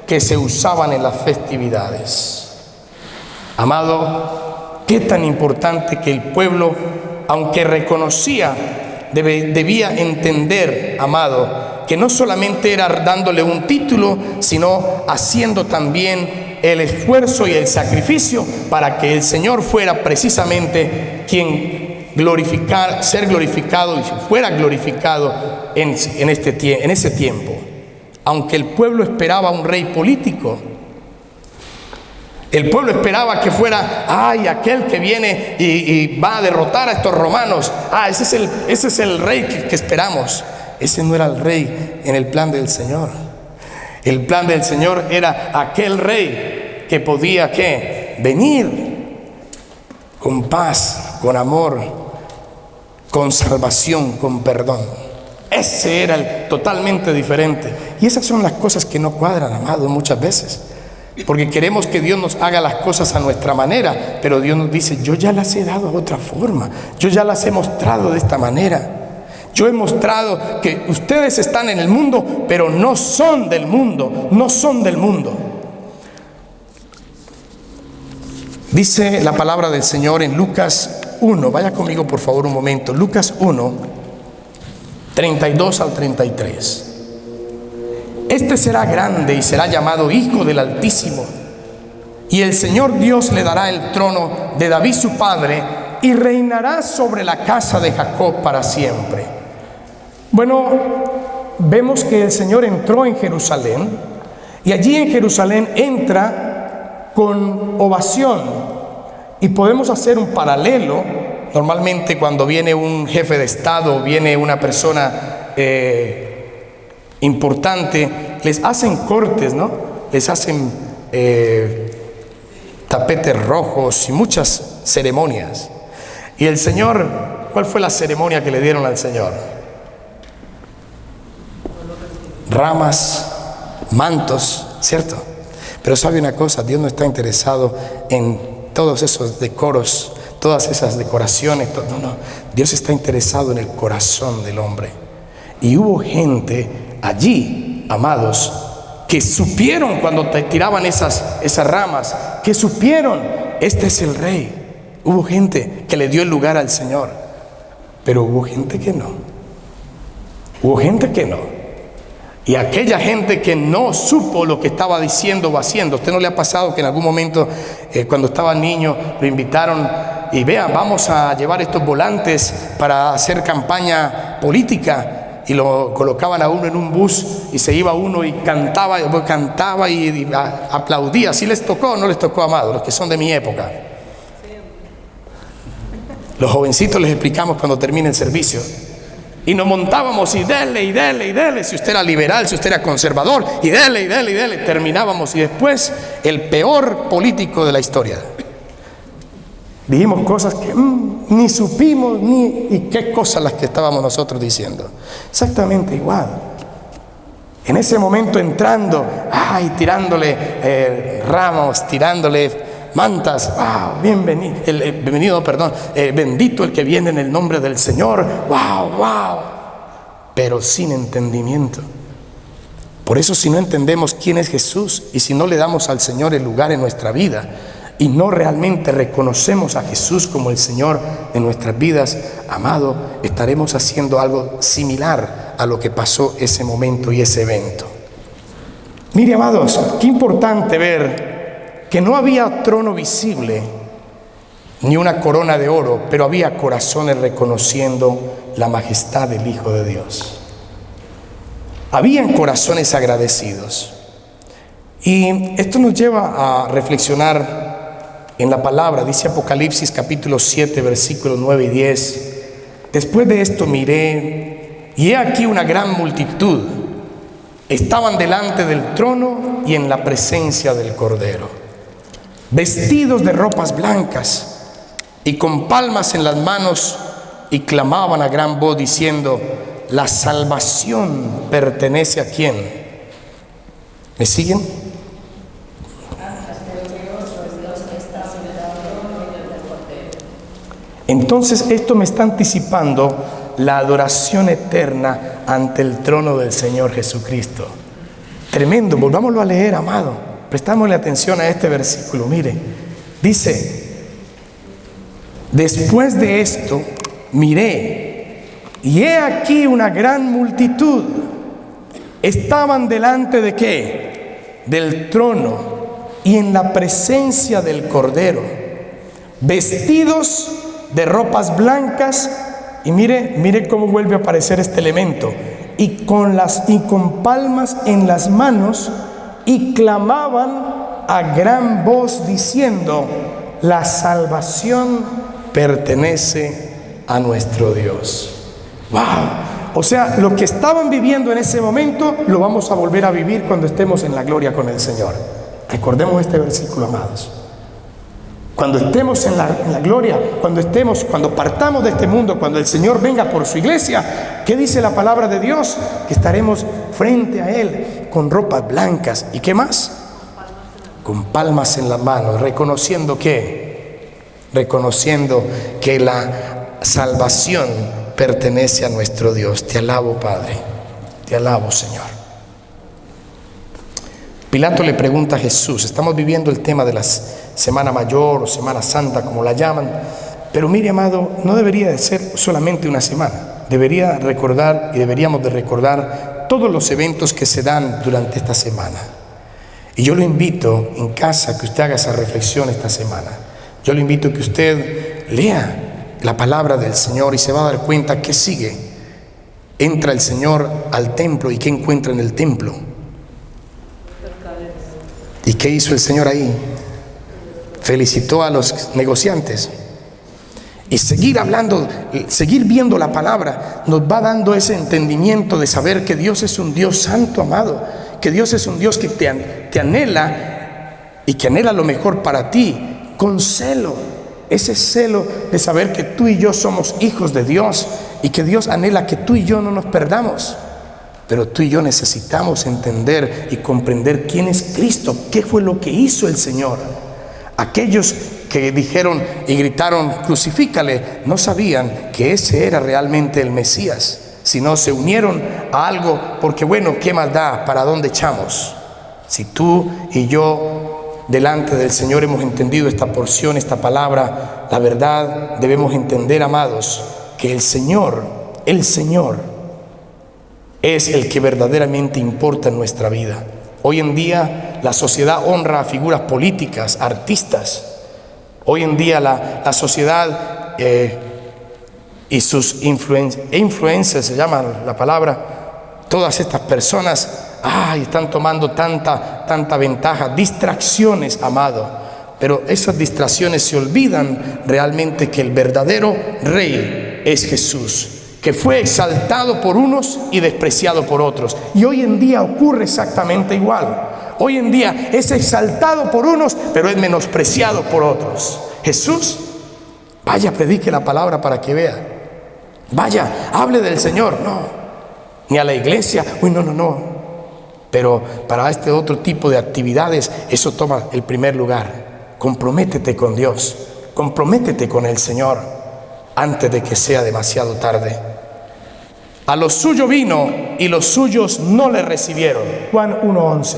que se usaban en las festividades. Amado, qué tan importante que el pueblo, aunque reconocía, debía entender, amado, que no solamente era dándole un título, sino haciendo también el esfuerzo y el sacrificio para que el Señor fuera precisamente quien ser glorificado y fuera glorificado en ese tiempo. Aunque el pueblo esperaba un rey político, el pueblo esperaba que fuera, aquel que viene y va a derrotar a estos romanos. Ese es el rey que esperamos. Ese no era el rey en el plan del Señor. El plan del Señor era aquel rey que podía, ¿qué? Venir con paz, con amor, con salvación, con perdón. Ese era el totalmente diferente. Y esas son las cosas que no cuadran, amados, muchas veces. Porque queremos que Dios nos haga las cosas a nuestra manera, pero Dios nos dice, yo ya las he dado de otra forma, yo ya las he mostrado de esta manera. Yo he mostrado que ustedes están en el mundo, pero no son del mundo, no son del mundo. Dice la palabra del Señor en Lucas 1, vaya conmigo por favor un momento, Lucas 1, 32 al 33. Este será grande y será llamado Hijo del Altísimo, y el Señor Dios le dará el trono de David su padre, y reinará sobre la casa de Jacob para siempre. Bueno, vemos que el Señor entró en Jerusalén, y allí en Jerusalén entra con ovación, y podemos hacer un paralelo. Normalmente cuando viene un jefe de Estado, viene una persona importante, les hacen cortes, ¿no? Les hacen tapetes rojos y muchas ceremonias. Y el Señor, ¿cuál fue la ceremonia que le dieron al Señor? Ramas, mantos, ¿cierto? Pero sabe una cosa, Dios no está interesado en todos esos decoros, todas esas decoraciones, no. Dios está interesado en el corazón del hombre. Y hubo gente allí, amados, que supieron cuando te tiraban esas ramas, que supieron, este es el rey. Hubo gente que le dio el lugar al Señor, pero hubo gente que no. Hubo gente que no. Y aquella gente que no supo lo que estaba diciendo o haciendo. ¿A usted no le ha pasado que en algún momento, cuando estaba niño, lo invitaron y vean, vamos a llevar estos volantes para hacer campaña política? Y lo colocaban a uno en un bus y se iba uno y cantaba y aplaudía. ¿Sí les tocó o no les tocó, amados, los que son de mi época? Los jovencitos les explicamos cuando termine el servicio. Y nos montábamos y dele, y dele, y dele. Si usted era liberal, si usted era conservador, y dele, y dele, y dele. Terminábamos y después el peor político de la historia. Dijimos cosas que ni supimos, y qué cosas las que estábamos nosotros diciendo. Exactamente igual. En ese momento entrando, tirándole ramos, tirándole mantas, wow, bendito el que viene en el nombre del Señor, wow, pero sin entendimiento. Por eso, si no entendemos quién es Jesús y si no le damos al Señor el lugar en nuestra vida y no realmente reconocemos a Jesús como el Señor de nuestras vidas, amado, estaremos haciendo algo similar a lo que pasó ese momento y ese evento. Mire, amados, qué importante ver que no había trono visible ni una corona de oro, pero había corazones reconociendo la majestad del Hijo de Dios. Habían corazones agradecidos. Y esto nos lleva a reflexionar en la palabra. Dice Apocalipsis capítulo 7, versículos 9 y 10. Después de esto miré, y he aquí una gran multitud. Estaban delante del trono y en la presencia del Cordero, vestidos de ropas blancas y con palmas en las manos, y clamaban a gran voz diciendo: la salvación pertenece a ¿quién? ¿Me siguen? Entonces esto me está anticipando la adoración eterna ante el trono del Señor Jesucristo. Tremendo, volvámoslo a leer, amado. Prestámosle atención a este versículo. Mire, dice: después de esto miré, y he aquí una gran multitud. Estaban delante de ¿qué? Del trono y en la presencia del Cordero, vestidos de ropas blancas. Y mire cómo vuelve a aparecer este elemento. Y con palmas en las manos, y clamaban a gran voz diciendo: la salvación pertenece a nuestro Dios. ¡Wow! O sea, lo que estaban viviendo en ese momento, lo vamos a volver a vivir cuando estemos en la gloria con el Señor. Recordemos este versículo, amados. Cuando estemos en la gloria, cuando partamos de este mundo, cuando el Señor venga por su iglesia, ¿qué dice la palabra de Dios? Que estaremos frente a Él con ropas blancas. ¿Y qué más? Con palmas en las manos, reconociendo que la salvación pertenece a nuestro Dios. Te alabo, Padre, te alabo, Señor. Pilato le pregunta a Jesús, estamos viviendo el tema de la Semana Mayor o Semana Santa, como la llaman, pero mire, amado, no debería de ser solamente una semana, deberíamos de recordar todos los eventos que se dan durante esta semana. Y yo lo invito en casa que usted haga esa reflexión esta semana. Yo le invito a que usted lea la palabra del Señor y se va a dar cuenta que sigue. Entra el Señor al templo y ¿qué encuentra en el templo? ¿Y qué hizo el Señor ahí? Felicitó a los negociantes. Y seguir hablando, seguir viendo la palabra nos va dando ese entendimiento de saber que Dios es un Dios santo, amado, que Dios es un Dios que te anhela y que anhela lo mejor para ti, con celo, ese celo de saber que tú y yo somos hijos de Dios y que Dios anhela que tú y yo no nos perdamos. Pero tú y yo necesitamos entender y comprender quién es Cristo, qué fue lo que hizo el Señor. Aquellos que dijeron y gritaron, crucifícale, no sabían que ese era realmente el Mesías, sino se unieron a algo porque, bueno, ¿qué más da? ¿Para dónde echamos? Si tú y yo delante del Señor hemos entendido esta porción, esta palabra, la verdad debemos entender, amados, que el Señor es el que verdaderamente importa en nuestra vida. Hoy en día la sociedad honra a figuras políticas, artistas. Hoy en día la sociedad y sus influencers, se llama la palabra, todas estas personas están tomando tanta ventaja, distracciones, amado. Pero esas distracciones se olvidan realmente que el verdadero Rey es Jesús, que fue exaltado por unos y despreciado por otros. Y hoy en día ocurre exactamente igual. Hoy en día es exaltado por unos, pero es menospreciado por otros. Jesús, vaya, predique la palabra para que vea. Vaya, hable del Señor. No, ni a la iglesia. No. Pero para este otro tipo de actividades, eso toma el primer lugar. Comprométete con Dios, comprométete con el Señor antes de que sea demasiado tarde. A lo suyo vino y los suyos no le recibieron. Juan 1:11.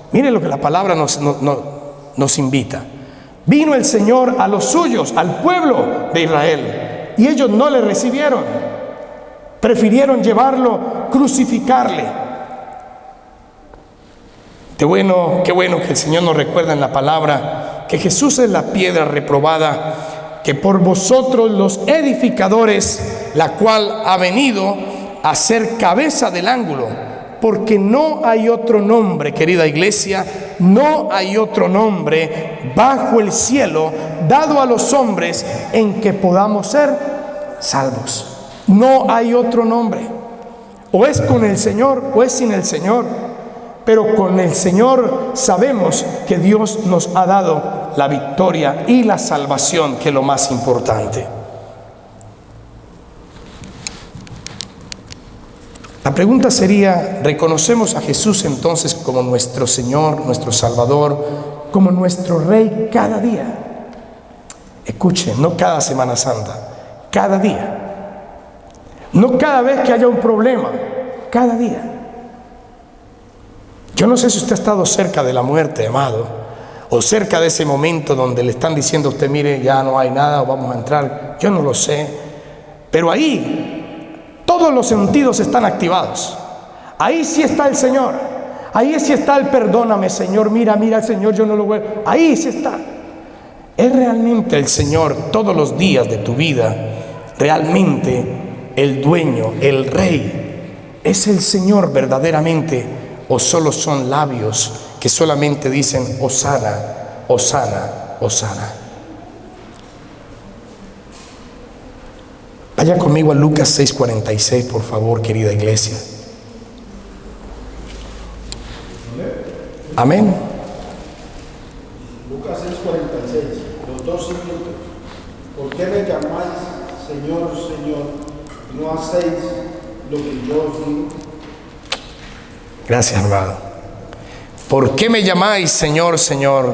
Miren lo que la palabra nos invita. Vino el Señor a los suyos, al pueblo de Israel, y ellos no le recibieron. Prefirieron llevarlo, crucificarle. Qué bueno que el Señor nos recuerda en la palabra que Jesús es la piedra reprobada, que por vosotros los edificadores, la cual ha venido a ser cabeza del ángulo, porque no hay otro nombre, querida iglesia, no hay otro nombre bajo el cielo dado a los hombres en que podamos ser salvos. No hay otro nombre. O es con el Señor o es sin el Señor. Pero con el Señor sabemos que Dios nos ha dado la victoria y la salvación, que es lo más importante. La pregunta sería, ¿reconocemos a Jesús entonces como nuestro Señor, nuestro Salvador, como nuestro Rey cada día? Escuchen, no cada Semana Santa, cada día. No cada vez que haya un problema, cada día. Yo no sé si usted ha estado cerca de la muerte, amado, o cerca de ese momento donde le están diciendo a usted, mire, ya no hay nada, o vamos a entrar. Yo no lo sé, pero ahí todos los sentidos están activados. Ahí sí está el Señor. Ahí sí está el perdóname, Señor, mira, Señor, yo no lo voy. Ahí sí está. Es realmente el Señor todos los días de tu vida, realmente el dueño, el Rey. ¿Es el Señor verdaderamente? ¿O solo son labios que solamente dicen Hosana, Hosana, Hosana? Vaya conmigo a Lucas 6:46, por favor, querida iglesia. Amén. Lucas 6:46, los dos siguientes. ¿Por qué me llamáis Señor, Señor, y no hacéis lo que yo os digo? Gracias, amado. ¿Por qué me llamáis Señor, Señor,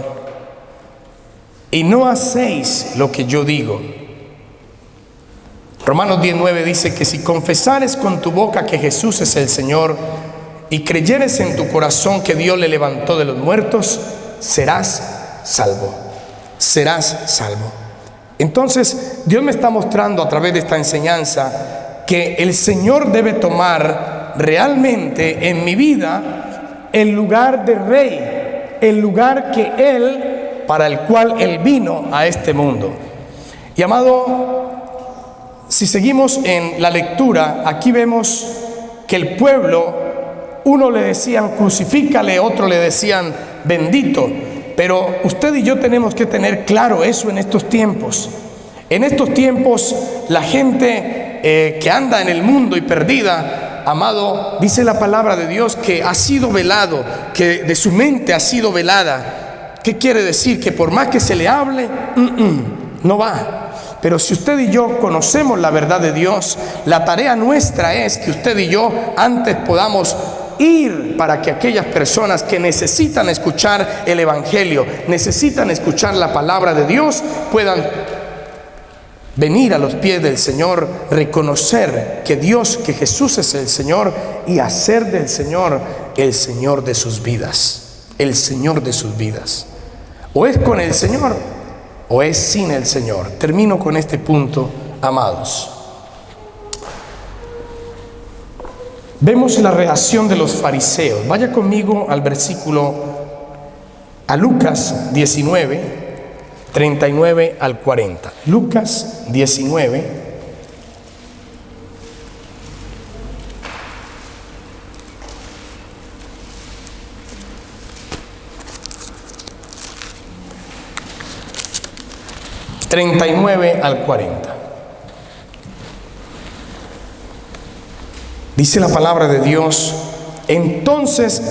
y no hacéis lo que yo digo? Romanos 10:9 dice que si confesares con tu boca que Jesús es el Señor y creyeres en tu corazón que Dios le levantó de los muertos, serás salvo. Serás salvo. Entonces, Dios me está mostrando a través de esta enseñanza que el Señor debe tomar realmente en mi vida el lugar de rey, el lugar que Él, para el cual Él vino a este mundo. Y amado, si seguimos en la lectura, aquí vemos que el pueblo, uno le decían crucifícale, otro le decían bendito. Pero usted y yo tenemos que tener claro eso en estos tiempos. En estos tiempos, la gente que anda en el mundo y perdida, amado, dice la palabra de Dios que ha sido velado, que de su mente ha sido velada. ¿Qué quiere decir? Que por más que se le hable, no va. Pero si usted y yo conocemos la verdad de Dios, la tarea nuestra es que usted y yo antes podamos ir para que aquellas personas que necesitan escuchar el Evangelio, necesitan escuchar la palabra de Dios, puedan venir a los pies del Señor, reconocer que Dios, que Jesús es el Señor y hacer del Señor el Señor de sus vidas, el Señor de sus vidas. O es con el Señor o es sin el Señor. Termino con este punto, amados. Vemos la reacción de los fariseos. Vaya conmigo al versículo, a Lucas 19, 39 al 40. Lucas 19, 39 al 40. Dice la palabra de Dios: entonces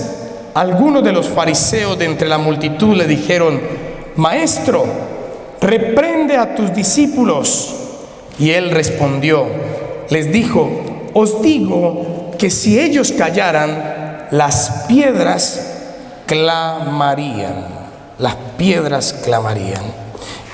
algunos de los fariseos de entre la multitud le dijeron: Maestro, reprende a tus discípulos. Y él respondió, les dijo: os digo que si ellos callaran, las piedras clamarían. Las piedras clamarían.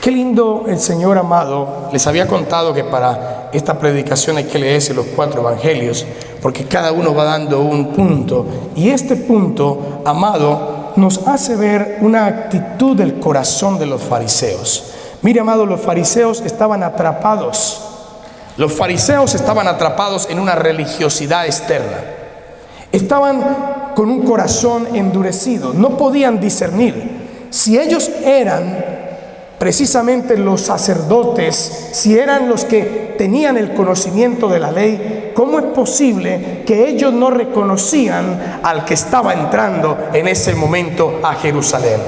Qué lindo el Señor, amado. Les había contado que para esta predicación hay que leerse los 4 evangelios, porque cada uno va dando un punto. Y este punto, amado, nos hace ver una actitud del corazón de los fariseos. Mire, amado, los fariseos estaban atrapados. Los fariseos estaban atrapados en una religiosidad externa. Estaban con un corazón endurecido. No podían discernir si ellos eran precisamente los sacerdotes, si eran los que tenían el conocimiento de la ley. ¿Cómo es posible que ellos no reconocían al que estaba entrando en ese momento a Jerusalén?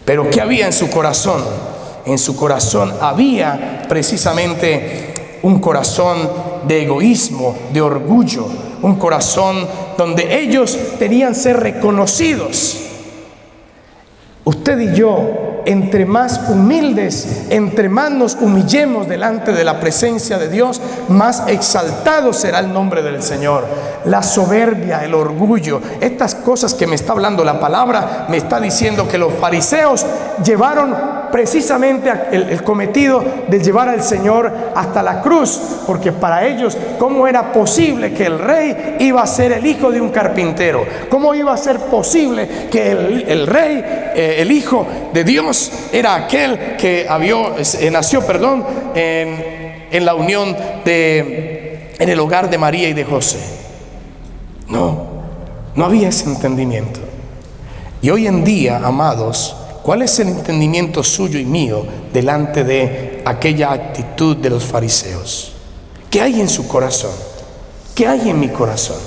Pero ¿qué había en su corazón? En su corazón había precisamente un corazón de egoísmo, de orgullo, un corazón donde ellos querían ser reconocidos. Usted y yo, entre más humildes, entre más nos humillemos delante de la presencia de Dios, más exaltado será el nombre del Señor. La soberbia, el orgullo, estas cosas que me está hablando la palabra, me está diciendo que los fariseos llevaron precisamente el cometido de llevar al Señor hasta la cruz, porque para ellos, ¿cómo era posible que el rey iba a ser el hijo de un carpintero? ¿Cómo iba a ser posible que el rey, el hijo de Dios, era aquel que nació en la unión en el hogar de María y de José? No había ese entendimiento. Y hoy en día, amados, ¿cuál es el entendimiento suyo y mío delante de aquella actitud de los fariseos? ¿Qué hay en su corazón? ¿Qué hay en mi corazón?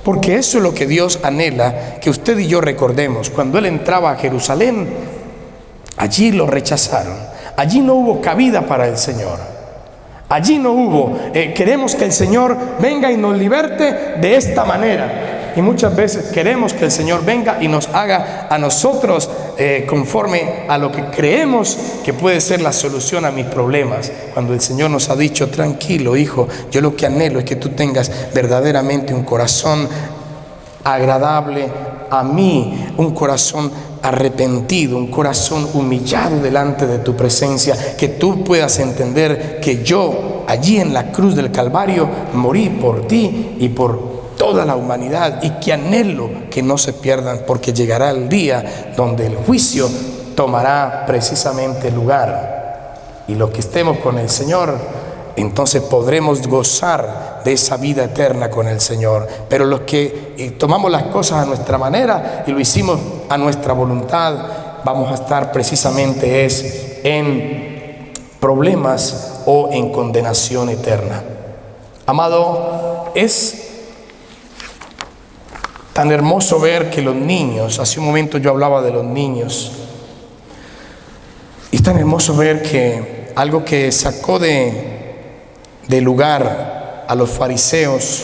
Porque eso es lo que Dios anhela que usted y yo recordemos. Cuando Él entraba a Jerusalén, allí lo rechazaron. Allí no hubo cabida para el Señor. Allí no hubo. Queremos que el Señor venga y nos liberte de esta manera. Y muchas veces queremos que el Señor venga y nos haga a nosotros conforme a lo que creemos que puede ser la solución a mis problemas. Cuando el Señor nos ha dicho: tranquilo, hijo, yo lo que anhelo es que tú tengas verdaderamente un corazón agradable a mí, un corazón arrepentido, un corazón humillado delante de tu presencia, que tú puedas entender que yo allí en la cruz del Calvario morí por ti y por toda la humanidad, y que anhelo que no se pierdan, porque llegará el día donde el juicio tomará precisamente lugar, y los que estemos con el Señor, entonces podremos gozar de esa vida eterna con el Señor. Pero los que tomamos las cosas a nuestra manera y lo hicimos a nuestra voluntad, vamos a estar precisamente en problemas o en condenación eterna. Amado, es tan hermoso ver que los niños, hace un momento yo hablaba de los niños, y es tan hermoso ver que algo que sacó de lugar a los fariseos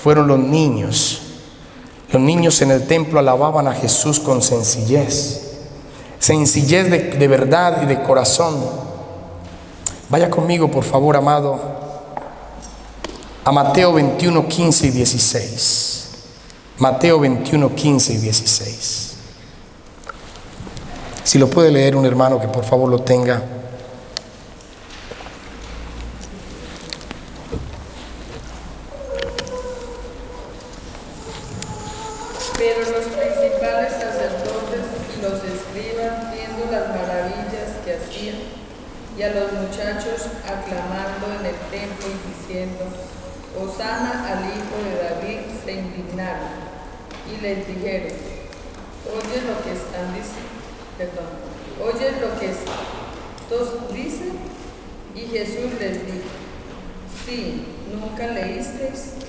fueron los niños. Los niños en el templo alababan a Jesús con sencillez de verdad y de corazón. Vaya conmigo, por favor, amado, a Mateo 21, 15 y 16. Mateo 21, 15 y 16. Si lo puede leer un hermano, que por favor lo tenga. Pero los principales sacerdotes y los escribas, viendo las maravillas que hacían, y a los muchachos aclamando en el templo y diciendo: Hosana al Hijo de David, se indignaron y les dijeron: Oye lo que estos dicen. Y Jesús les dijo: Sí, ¿nunca leísteis?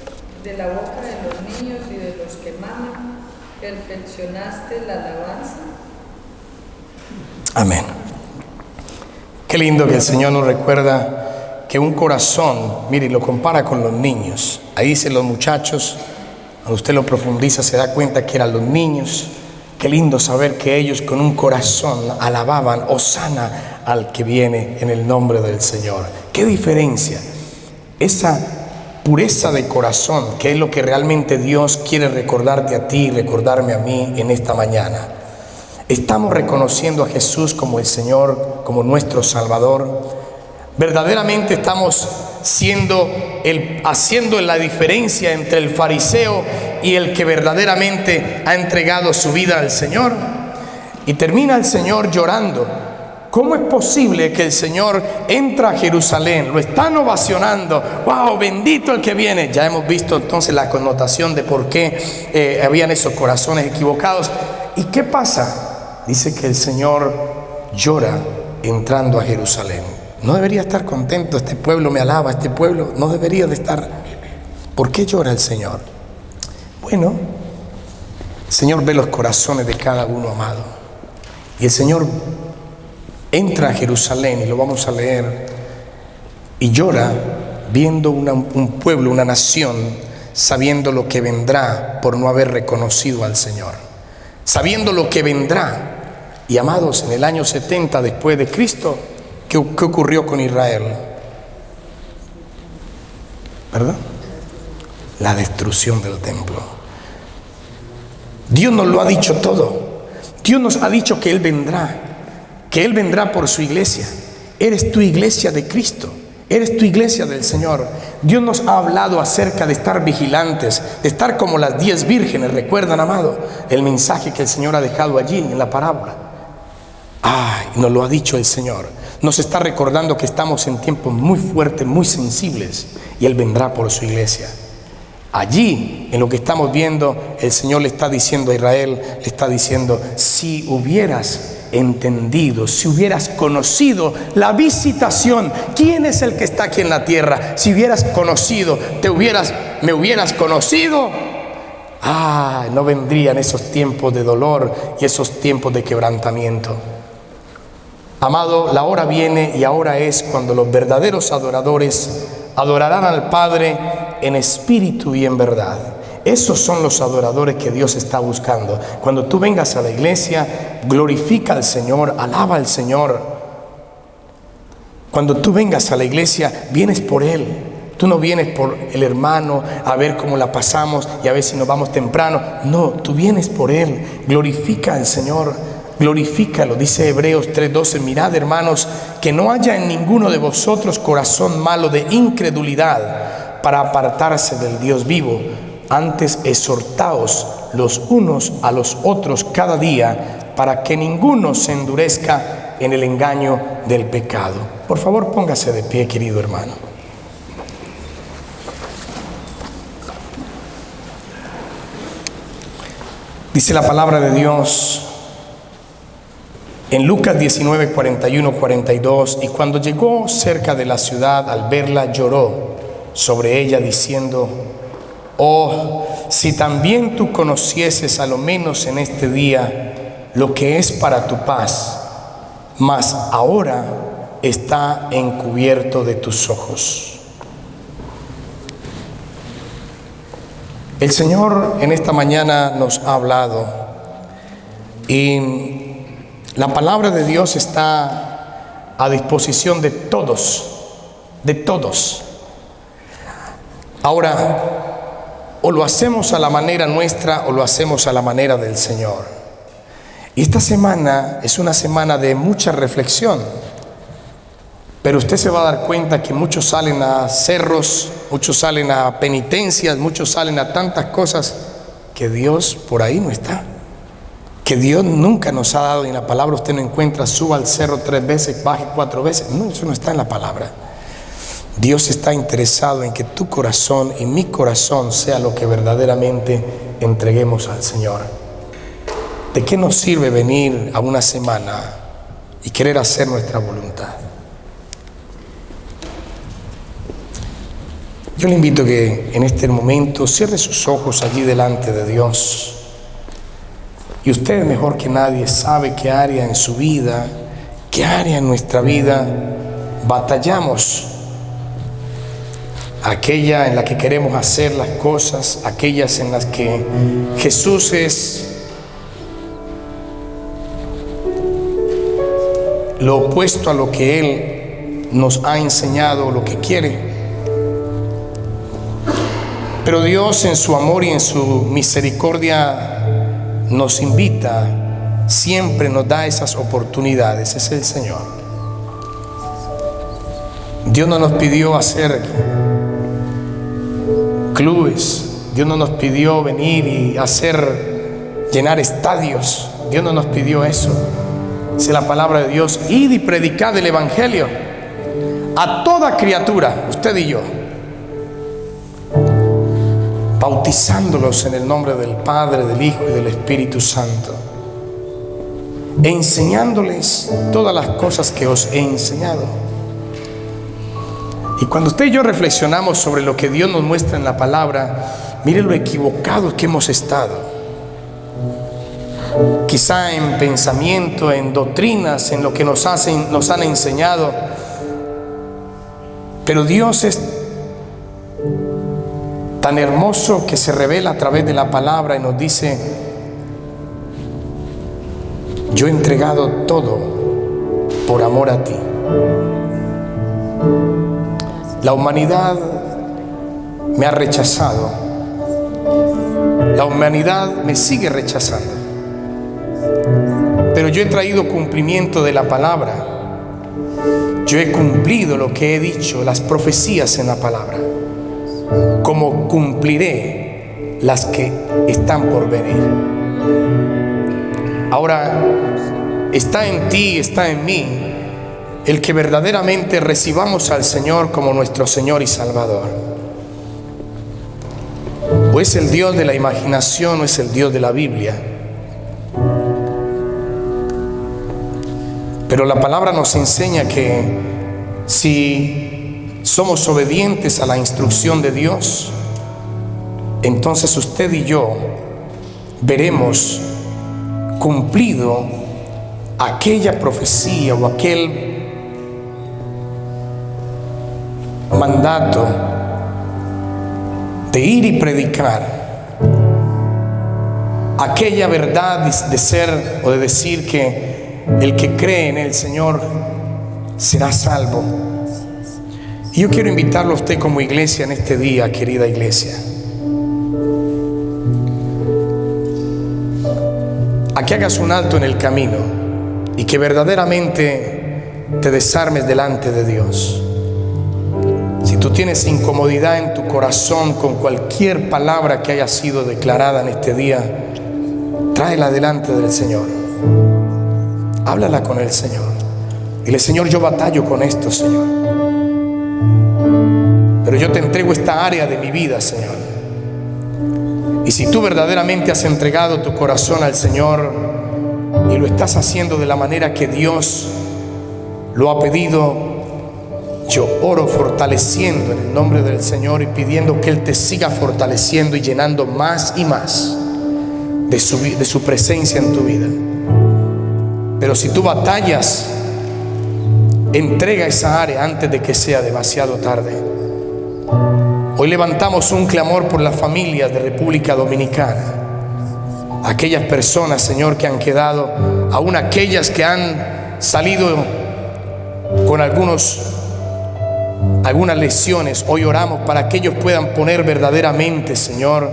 De la boca de los niños y de los que maman, perfeccionaste la alabanza. Amén. Qué lindo que el Señor nos recuerda que un corazón, mire, lo compara con los niños. Ahí dice los muchachos, cuando usted lo profundiza se da cuenta que eran los niños. Qué lindo saber que ellos con un corazón alababan: Hosana al que viene en el nombre del Señor. Qué diferencia. Esa pureza de corazón, que es lo que realmente Dios quiere recordarte a ti y recordarme a mí en esta mañana. Estamos reconociendo a Jesús como el Señor, como nuestro Salvador. Verdaderamente estamos haciendo la diferencia entre el fariseo y el que verdaderamente ha entregado su vida al Señor. Y termina el Señor llorando. ¿Cómo es posible que el Señor entra a Jerusalén? Lo están ovacionando. ¡Wow! Bendito el que viene. Ya hemos visto entonces la connotación de por qué habían esos corazones equivocados. ¿Y qué pasa? Dice que el Señor llora entrando a Jerusalén. No debería estar contento. Este pueblo me alaba, este pueblo no debería de estar. ¿Por qué llora el Señor? Bueno, el Señor ve los corazones de cada uno, amado. Y el Señor entra a Jerusalén, y lo vamos a leer, y llora viendo un pueblo, una nación, sabiendo lo que vendrá por no haber reconocido al Señor, sabiendo lo que vendrá. Y amados, en el año 70 después de Cristo, ¿qué ocurrió con Israel? ¿Verdad? La destrucción del templo. Dios nos lo ha dicho todo. Dios nos ha dicho que Él vendrá. Que Él vendrá por su iglesia. Eres tu iglesia de Cristo. Eres tu iglesia del Señor. Dios nos ha hablado acerca de estar vigilantes, de estar como las 10 vírgenes. ¿Recuerdan, amado, el mensaje que el Señor ha dejado allí en la parábola? Nos lo ha dicho el Señor. Nos está recordando que estamos en tiempos muy fuertes, muy sensibles, y Él vendrá por su iglesia. Allí, en lo que estamos viendo, el Señor le está diciendo a Israel, le está diciendo: si hubieras entendido, si hubieras conocido la visitación, ¿quién es el que está aquí en la tierra? Si hubieras conocido, me hubieras conocido, no vendrían esos tiempos de dolor y esos tiempos de quebrantamiento. Amado, la hora viene y ahora es cuando los verdaderos adoradores adorarán al Padre en espíritu y en verdad. Esos son los adoradores que Dios está buscando. Cuando tú vengas a la iglesia, glorifica al Señor, alaba al Señor. Cuando tú vengas a la iglesia, vienes por Él. Tú no vienes por el hermano a ver cómo la pasamos y a ver si nos vamos temprano. No, tú vienes por Él. Glorifica al Señor, glorifícalo. Dice Hebreos 3:12, mirad, hermanos, que no haya en ninguno de vosotros corazón malo de incredulidad para apartarse del Dios vivo. Antes exhortaos los unos a los otros cada día, para que ninguno se endurezca en el engaño del pecado. Por favor, póngase de pie, querido hermano. Dice la palabra de Dios en Lucas 19, 41, 42, y cuando llegó cerca de la ciudad, al verla lloró sobre ella diciendo: oh, si también tú conocieses a lo menos en este día lo que es para tu paz, mas ahora está encubierto de tus ojos. El Señor en esta mañana nos ha hablado y la palabra de Dios está a disposición de todos, de todos. Ahora, o lo hacemos a la manera nuestra o lo hacemos a la manera del Señor. Y esta semana es una semana de mucha reflexión, pero usted se va a dar cuenta que muchos salen a cerros, muchos salen a penitencias, muchos salen a tantas cosas que Dios por ahí no está. Que Dios nunca nos ha dado, y en la palabra usted no encuentra: suba al cerro 3 veces, baje 4 veces. No, eso no está en la palabra. Dios está interesado en que tu corazón y mi corazón sea lo que verdaderamente entreguemos al Señor. ¿De qué nos sirve venir a una semana y querer hacer nuestra voluntad? Yo le invito a que en este momento cierre sus ojos allí delante de Dios. Y usted mejor que nadie sabe qué área en su vida, qué área en nuestra vida batallamos. Aquella en la que queremos hacer las cosas, aquellas en las que Jesús es lo opuesto a lo que Él nos ha enseñado, lo que quiere. Pero Dios en su amor y en su misericordia nos invita, siempre nos da esas oportunidades. Es el Señor. Dios no nos pidió hacer clubes, Dios no nos pidió venir y llenar estadios. Dios no nos pidió eso. Dice la palabra de Dios: id y predicad el evangelio a toda criatura, usted y yo, bautizándolos en el nombre del Padre, del Hijo y del Espíritu Santo, enseñándoles todas las cosas que os he enseñado. Y cuando usted y yo reflexionamos sobre lo que Dios nos muestra en la palabra, mire lo equivocados que hemos estado. Quizá en pensamiento, en doctrinas, en lo que nos han enseñado. Pero Dios es tan hermoso que se revela a través de la palabra y nos dice: yo he entregado todo por amor a ti. La humanidad me ha rechazado. La humanidad me sigue rechazando. Pero yo he traído cumplimiento de la palabra. Yo he cumplido lo que he dicho, las profecías en la palabra, como cumpliré las que están por venir. Ahora, está en ti, está en mí, el que verdaderamente recibamos al Señor como nuestro Señor y Salvador. O es el Dios de la imaginación o es el Dios de la Biblia. Pero la palabra nos enseña que si somos obedientes a la instrucción de Dios, entonces usted y yo veremos cumplido aquella profecía o aquel mandato de ir y predicar aquella verdad de ser o de decir que el que cree en el Señor será salvo. Y yo quiero invitarlo a usted como iglesia en este día, querida iglesia, a que hagas un alto en el camino y que verdaderamente te desarmes delante de Dios. Si tú tienes incomodidad en tu corazón con cualquier palabra que haya sido declarada en este día, tráela delante del Señor. Háblala con el Señor. Dile: Señor, yo batallo con esto, Señor, pero yo te entrego esta área de mi vida, Señor. Y si tú verdaderamente has entregado tu corazón al Señor y lo estás haciendo de la manera que Dios lo ha pedido, yo oro fortaleciendo en el nombre del Señor y pidiendo que Él te siga fortaleciendo y llenando más y más de su presencia en tu vida. Pero si tú batallas, entrega esa área antes de que sea demasiado tarde. Hoy levantamos un clamor por las familias de República Dominicana, aquellas personas, Señor, que han quedado, aún aquellas que han salido con algunas lesiones. Hoy oramos para que ellos puedan poner verdaderamente, Señor,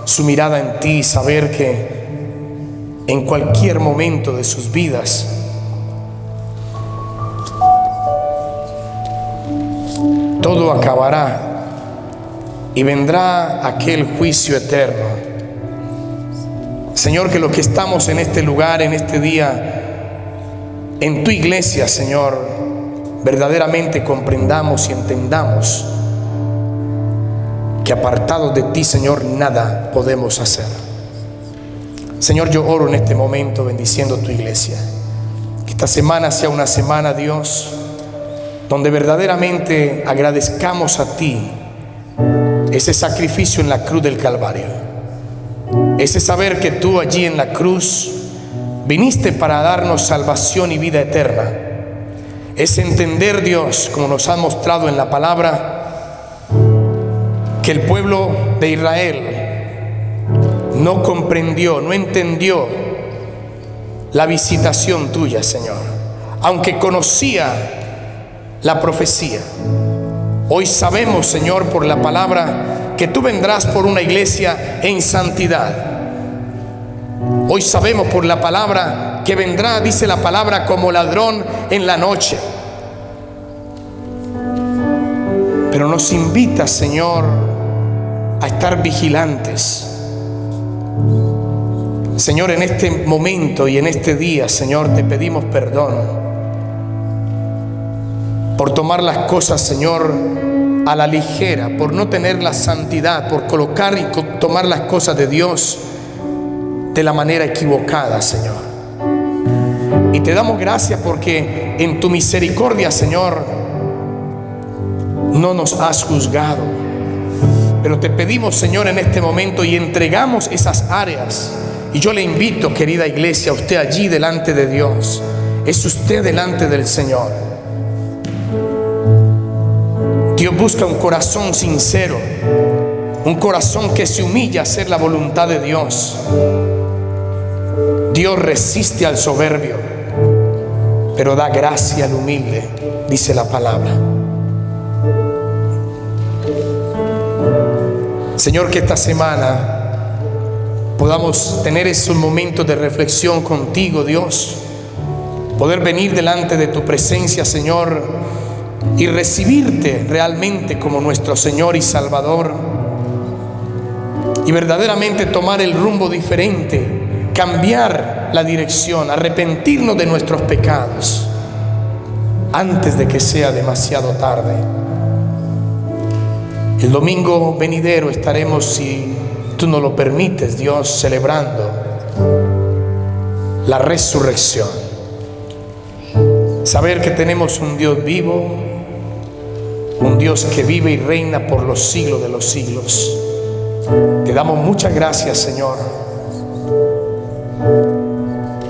su mirada en ti y saber que en cualquier momento de sus vidas todo acabará y vendrá aquel juicio eterno. Señor, que los que estamos en este lugar, en este día, en tu iglesia, Señor, verdaderamente comprendamos y entendamos que apartados de ti, Señor, nada podemos hacer. Señor, yo oro en este momento bendiciendo tu iglesia. Que esta semana sea una semana, Dios, donde verdaderamente agradezcamos a ti ese sacrificio en la cruz del Calvario, ese saber que tú allí en la cruz viniste para darnos salvación y vida eterna, ese entender, Dios, como nos has mostrado en la palabra, que el pueblo de Israel no comprendió, no entendió la visitación tuya, Señor, aunque conocía la profecía. Hoy sabemos, Señor, por la palabra, que tú vendrás por una iglesia en santidad. Hoy sabemos por la palabra que vendrá, dice la palabra, como ladrón en la noche. Pero nos invita, Señor, a estar vigilantes. Señor, en este momento y en este día, Señor, te pedimos perdón por tomar las cosas, Señor, a la ligera, por no tener la santidad, por colocar y tomar las cosas de Dios de la manera equivocada, Señor. Y te damos gracias porque en tu misericordia, Señor, no nos has juzgado. Pero te pedimos, Señor, en este momento y entregamos esas áreas. Y yo le invito, querida iglesia, a usted allí delante de Dios. Es usted delante del Señor. Dios busca un corazón sincero, un corazón que se humilla a hacer la voluntad de Dios. Dios resiste al soberbio, pero da gracia al humilde, dice la palabra. Señor, que esta semana podamos tener esos momentos de reflexión contigo, Dios, poder venir delante de tu presencia, Señor, y recibirte realmente como nuestro Señor y Salvador, y verdaderamente tomar el rumbo diferente, cambiar la dirección, arrepentirnos de nuestros pecados antes de que sea demasiado tarde. El domingo venidero estaremos, si tú nos lo permites, Dios, celebrando la resurrección. Saber que tenemos un Dios vivo, un Dios que vive y reina por los siglos de los siglos. Te damos muchas gracias, Señor,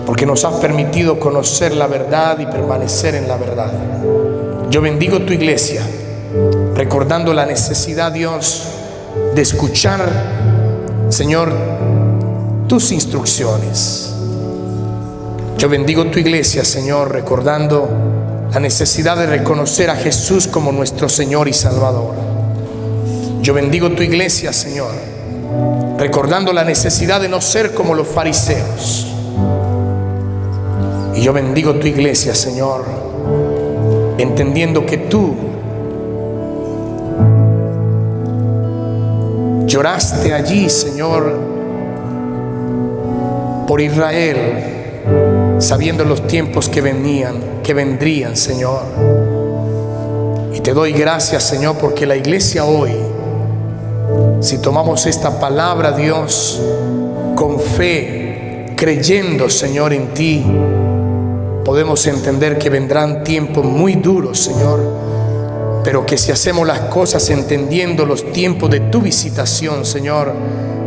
porque nos has permitido conocer la verdad y permanecer en la verdad. Yo bendigo tu iglesia, recordando la necesidad, Dios, de escuchar, Señor, tus instrucciones. Yo bendigo tu iglesia, Señor, recordando la necesidad de reconocer a Jesús como nuestro Señor y Salvador. Yo bendigo tu iglesia, Señor, recordando la necesidad de no ser como los fariseos. Y yo bendigo tu iglesia, Señor, entendiendo que tú lloraste allí, Señor, por Israel, sabiendo los tiempos que vendrían, Señor. Y te doy gracias, Señor, porque la iglesia hoy, si tomamos esta palabra, Dios, con fe, creyendo, Señor, en ti, podemos entender que vendrán tiempos muy duros, Señor, pero que si hacemos las cosas entendiendo los tiempos de tu visitación, Señor,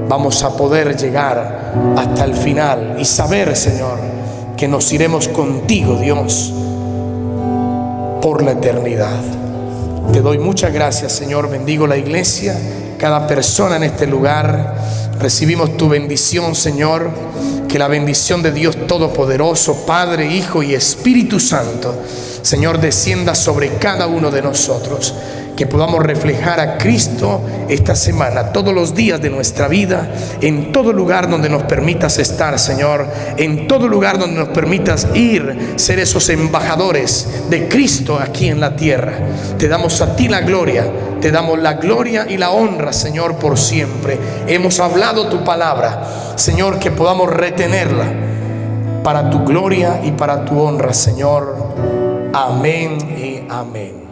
vamos a poder llegar hasta el final y saber, Señor, que nos iremos contigo, Dios, por la eternidad. Te doy muchas gracias, Señor. Bendigo la iglesia, cada persona en este lugar. Recibimos tu bendición, Señor. Que la bendición de Dios Todopoderoso, Padre, Hijo y Espíritu Santo, Señor, descienda sobre cada uno de nosotros. Que podamos reflejar a Cristo esta semana, todos los días de nuestra vida, en todo lugar donde nos permitas estar, Señor, en todo lugar donde nos permitas ir, ser esos embajadores de Cristo aquí en la tierra. Te damos a ti la gloria, te damos la gloria y la honra, Señor, por siempre. Hemos hablado tu palabra, Señor, que podamos retenerla para tu gloria y para tu honra, Señor. Amén y amén.